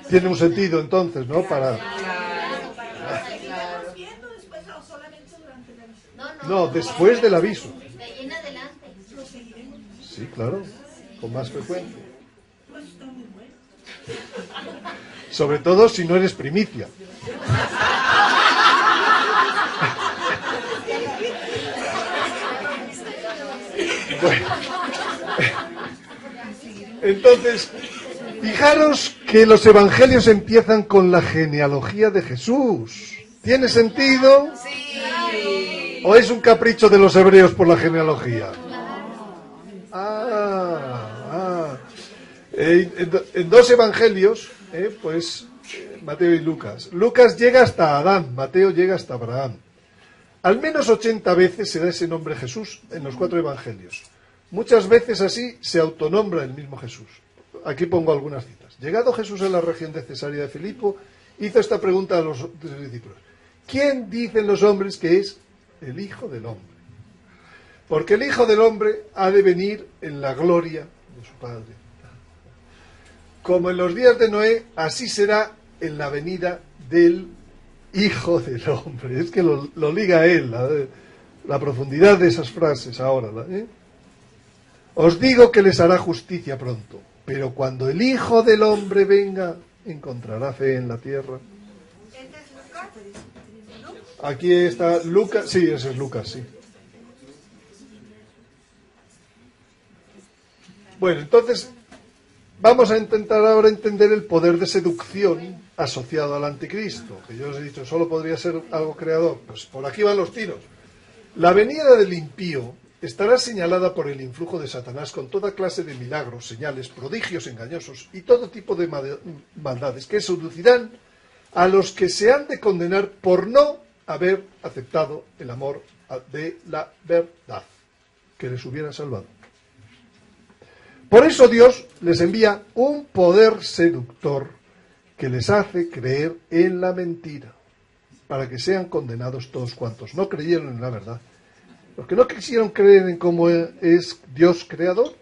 Tiene un sentido entonces, ¿no? No, después del aviso. Sí, claro, con más frecuencia. Sobre todo si no eres primicia. Bueno. Entonces, fijaros que los evangelios empiezan con la genealogía de Jesús. ¿Tiene sentido? Sí. ¿O es un capricho de los hebreos por la genealogía? En dos evangelios, Mateo y Lucas. Lucas llega hasta Adán, Mateo llega hasta Abraham. Al menos 80 veces se da ese nombre Jesús en los 4 evangelios. Muchas veces así se autonombra el mismo Jesús. Aquí pongo algunas citas. Llegado Jesús a la región de Cesarea de Filipo, hizo esta pregunta a los discípulos. ¿Quién dicen los hombres que es el Hijo del Hombre? Porque el Hijo del Hombre ha de venir en la gloria de su Padre. Como en los días de Noé, así será en la venida del Hijo del Hombre. Es que lo liga a él, la profundidad de esas frases ahora. Os digo que les hará justicia pronto, pero cuando el Hijo del Hombre venga, encontrará fe en la tierra. Aquí está Lucas, sí, ese es Lucas, sí. Bueno, entonces vamos a intentar ahora entender el poder de seducción asociado al anticristo, que yo os he dicho, solo podría ser algo creador. Pues por aquí van los tiros. La venida del impío estará señalada por el influjo de Satanás con toda clase de milagros, señales, prodigios engañosos y todo tipo de maldades que seducirán a los que se han de condenar por no haber aceptado el amor de la verdad que les hubiera salvado. Por eso Dios les envía un poder seductor que les hace creer en la mentira, para que sean condenados todos cuantos no creyeron en la verdad. Los que no quisieron creer en cómo es Dios creador,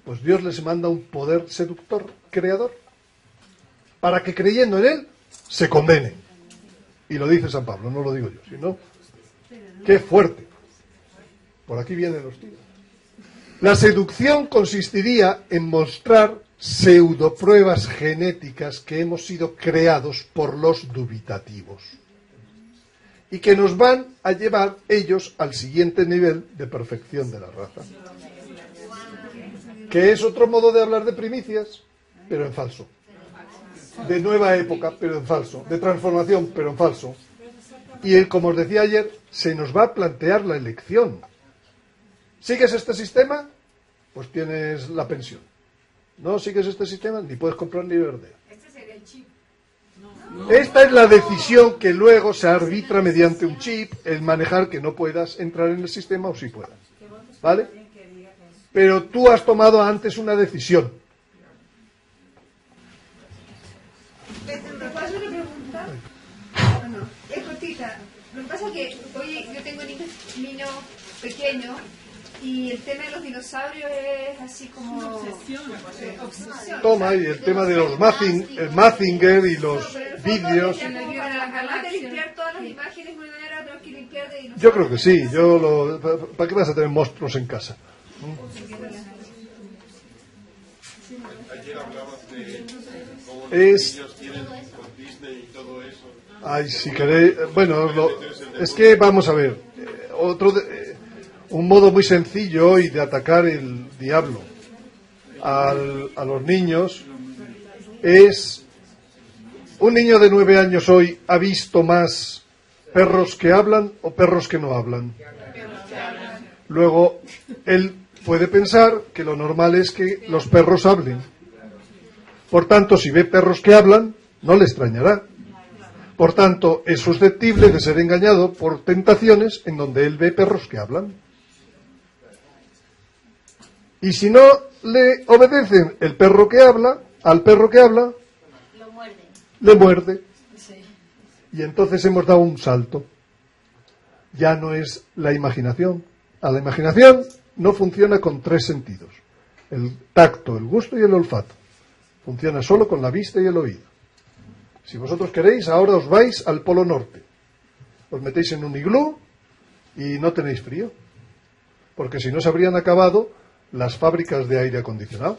pues Dios les manda un poder seductor creador, para que creyendo en Él se condenen. Y lo dice San Pablo, no lo digo yo, sino qué fuerte. Por aquí vienen los tiros. La seducción consistiría en mostrar pseudopruebas genéticas que hemos sido creados por los dubitativos y que nos van a llevar ellos al siguiente nivel de perfección de la raza, que es otro modo de hablar de primicias, pero en falso. de nueva época, pero en falso, de transformación, pero en falso. Y como os decía ayer, se nos va a plantear la elección. ¿Sigues este sistema? Pues tienes la pensión. ¿No sigues este sistema? Ni puedes comprar ni vender. Este sería el chip. Esta es la decisión que luego se arbitra mediante un chip, el manejar que no puedas entrar en el sistema o sí puedas. ¿Vale? Pero tú has tomado antes una decisión. ¿Me puedo hacer una pregunta? Bueno, es cortita. Lo que pasa es que hoy yo tengo niño pequeño y el tema de los dinosaurios es así como obsesión. Toma, y el tema de los Mazinger y los vídeos. Además de limpiar todas las imágenes, una manera tenemos que limpiar de dinosaurios. Yo creo que sí. ¿Para qué vas a tener monstruos en casa? Ayer hablabas de cómo los niños tienen con Disney y todo eso. Ay, si queréis... Bueno, es que vamos a ver. Un modo muy sencillo hoy de atacar el diablo a los niños es... Un niño de 9 años hoy ha visto más perros que hablan o perros que no hablan. Luego, él puede pensar que lo normal es que los perros hablen. Por tanto, si ve perros que hablan, no le extrañará. Por tanto, es susceptible de ser engañado por tentaciones en donde él ve perros que hablan. Y si no le obedecen al perro que habla, le muerde. Y entonces hemos dado un salto. Ya no es la imaginación. A la imaginación no funciona con 3 sentidos: el tacto, el gusto y el olfato. Funciona solo con la vista y el oído. Si vosotros queréis, ahora os vais al Polo Norte. Os metéis en un iglú y no tenéis frío. Porque si no se habrían acabado las fábricas de aire acondicionado.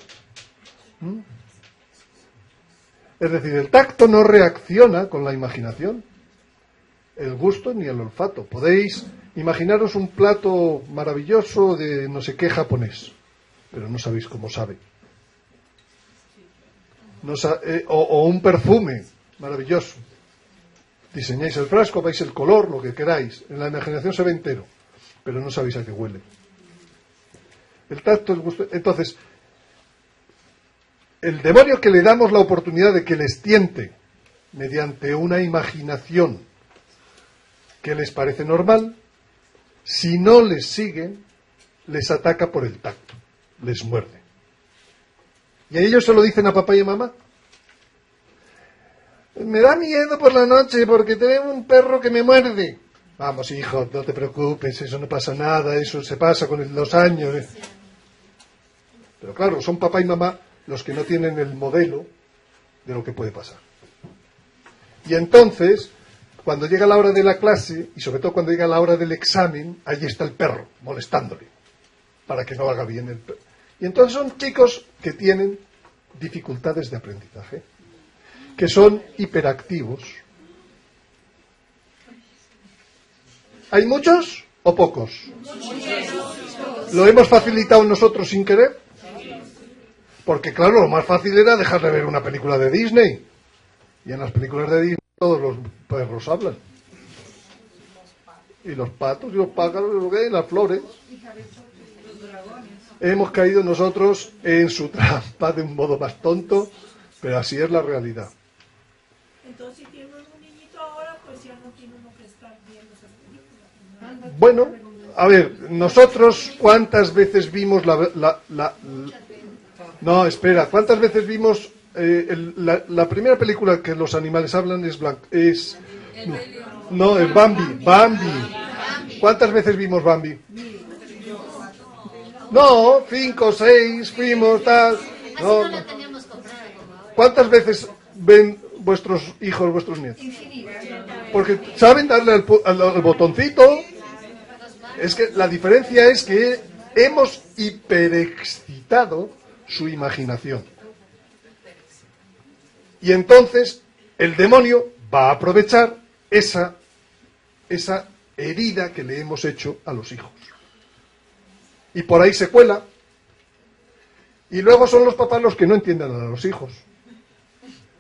Es decir, el tacto no reacciona con la imaginación. El gusto ni el olfato. Podéis imaginaros un plato maravilloso de no sé qué japonés, pero no sabéis cómo sabe. O un perfume maravilloso. Diseñáis el frasco, veis el color, lo que queráis. En la imaginación se ve entero, pero no sabéis a qué huele. El tacto, el gusto. Entonces, el demonio que le damos la oportunidad de que les tiente mediante una imaginación que les parece normal, si no les siguen, les ataca por el tacto, les muerde. Y ellos se lo dicen a papá y a mamá. Me da miedo por la noche porque tengo un perro que me muerde. Vamos, hijo, no te preocupes, eso no pasa nada, eso se pasa con los años. Pero claro, son papá y mamá los que no tienen el modelo de lo que puede pasar. Y entonces, cuando llega la hora de la clase, y sobre todo cuando llega la hora del examen, ahí está el perro, molestándole, para que no haga bien el perro. Y entonces son chicos que tienen dificultades de aprendizaje, que son hiperactivos. ¿Hay muchos o pocos? ¿Lo hemos facilitado nosotros sin querer? Porque claro, lo más fácil era dejar de ver una película de Disney. Y en las películas de Disney todos los perros hablan. Y los patos y los pájaros y las flores. Hemos caído nosotros en su trampa de un modo más tonto, pero así es la realidad. Entonces, si tienes un niñito ahora, pues ya no tiene uno que estar viendo esas películas. Bueno, a ver, nosotros ¿cuántas veces vimos No, espera, ¿cuántas veces vimos la primera película que los animales hablan es Bambi. ¿Cuántas veces vimos Bambi? No, 5, 6, fuimos, tal. No. ¿Cuántas veces ven vuestros hijos, vuestros nietos? Porque saben darle al botoncito. Es que la diferencia es que hemos hiperexcitado su imaginación. Y entonces el demonio va a aprovechar esa herida que le hemos hecho a los hijos. Y por ahí se cuela. Y luego son los papás los que no entienden a los hijos.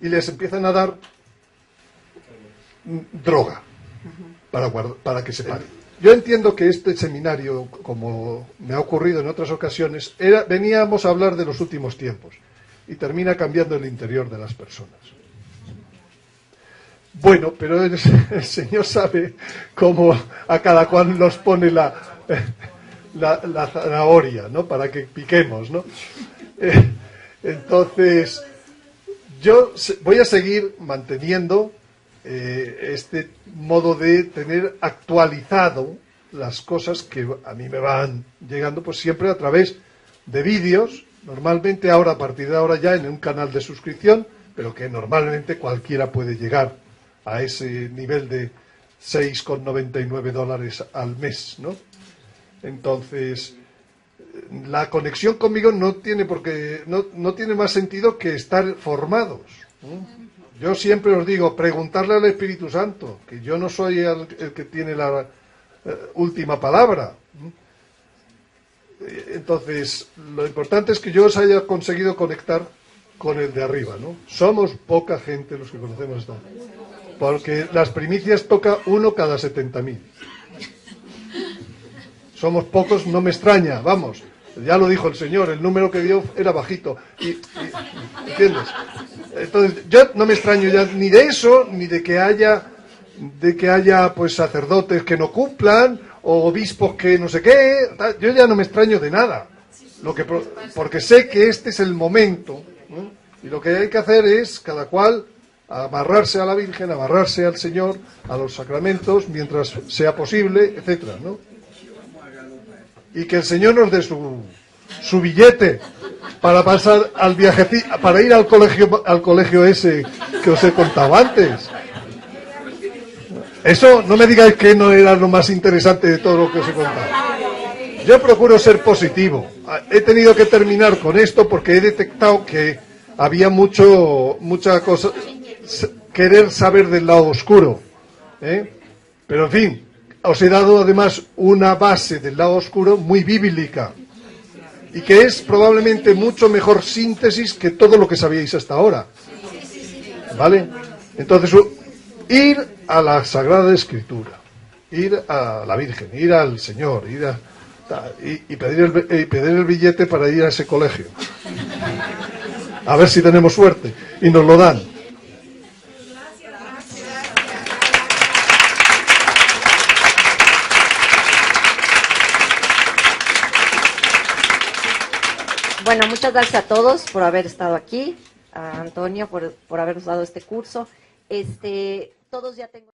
y les empiezan a dar droga para que se paren. Yo entiendo que este seminario, como me ha ocurrido en otras ocasiones, veníamos a hablar de los últimos tiempos y termina cambiando el interior de las personas. Bueno, pero el Señor sabe cómo a cada cual nos pone la zanahoria, ¿no? Para que piquemos, ¿no? Entonces, yo voy a seguir manteniendo este modo de tener actualizado las cosas que a mí me van llegando, pues siempre a través de vídeos, normalmente ahora, a partir de ahora ya en un canal de suscripción, pero que normalmente cualquiera puede llegar a ese nivel de $6,99 al mes, ¿no? Entonces, la conexión conmigo no tiene no tiene más sentido que estar formados, ¿no? Yo siempre os digo, preguntarle al Espíritu Santo, que yo no soy el que tiene la última palabra. Entonces, lo importante es que yo os haya conseguido conectar con el de arriba, ¿no? Somos poca gente los que conocemos esto, porque las primicias toca 1 cada 70.000. Somos pocos, no me extraña, vamos. Ya lo dijo el Señor, el número que dio era bajito. ¿Entiendes? Entonces, yo no me extraño ya ni de eso, ni de que haya pues sacerdotes que no cumplan, o obispos que no sé qué. Yo ya no me extraño de nada. Porque sé que este es el momento, ¿no? Y lo que hay que hacer es, cada cual, amarrarse a la Virgen, amarrarse al Señor, a los sacramentos, mientras sea posible, etcétera, ¿no? Y que el Señor nos dé su billete para pasar al viajecito, para ir al colegio ese que os he contado antes. Eso, no me digáis que no era lo más interesante de todo lo que os he contado. Yo procuro ser positivo. He tenido que terminar con esto porque he detectado que había mucha cosa, querer saber del lado oscuro, ¿eh? Pero en fin, os he dado además una base del lado oscuro muy bíblica y que es probablemente mucho mejor síntesis que todo lo que sabíais hasta ahora, ¿vale? Entonces, ir a la Sagrada Escritura, ir a la Virgen, ir al Señor, y pedir el billete para ir a ese colegio, a ver si tenemos suerte y nos lo dan. Bueno, muchas gracias a todos por haber estado aquí, a Antonio por habernos dado este curso. Todos ya tengo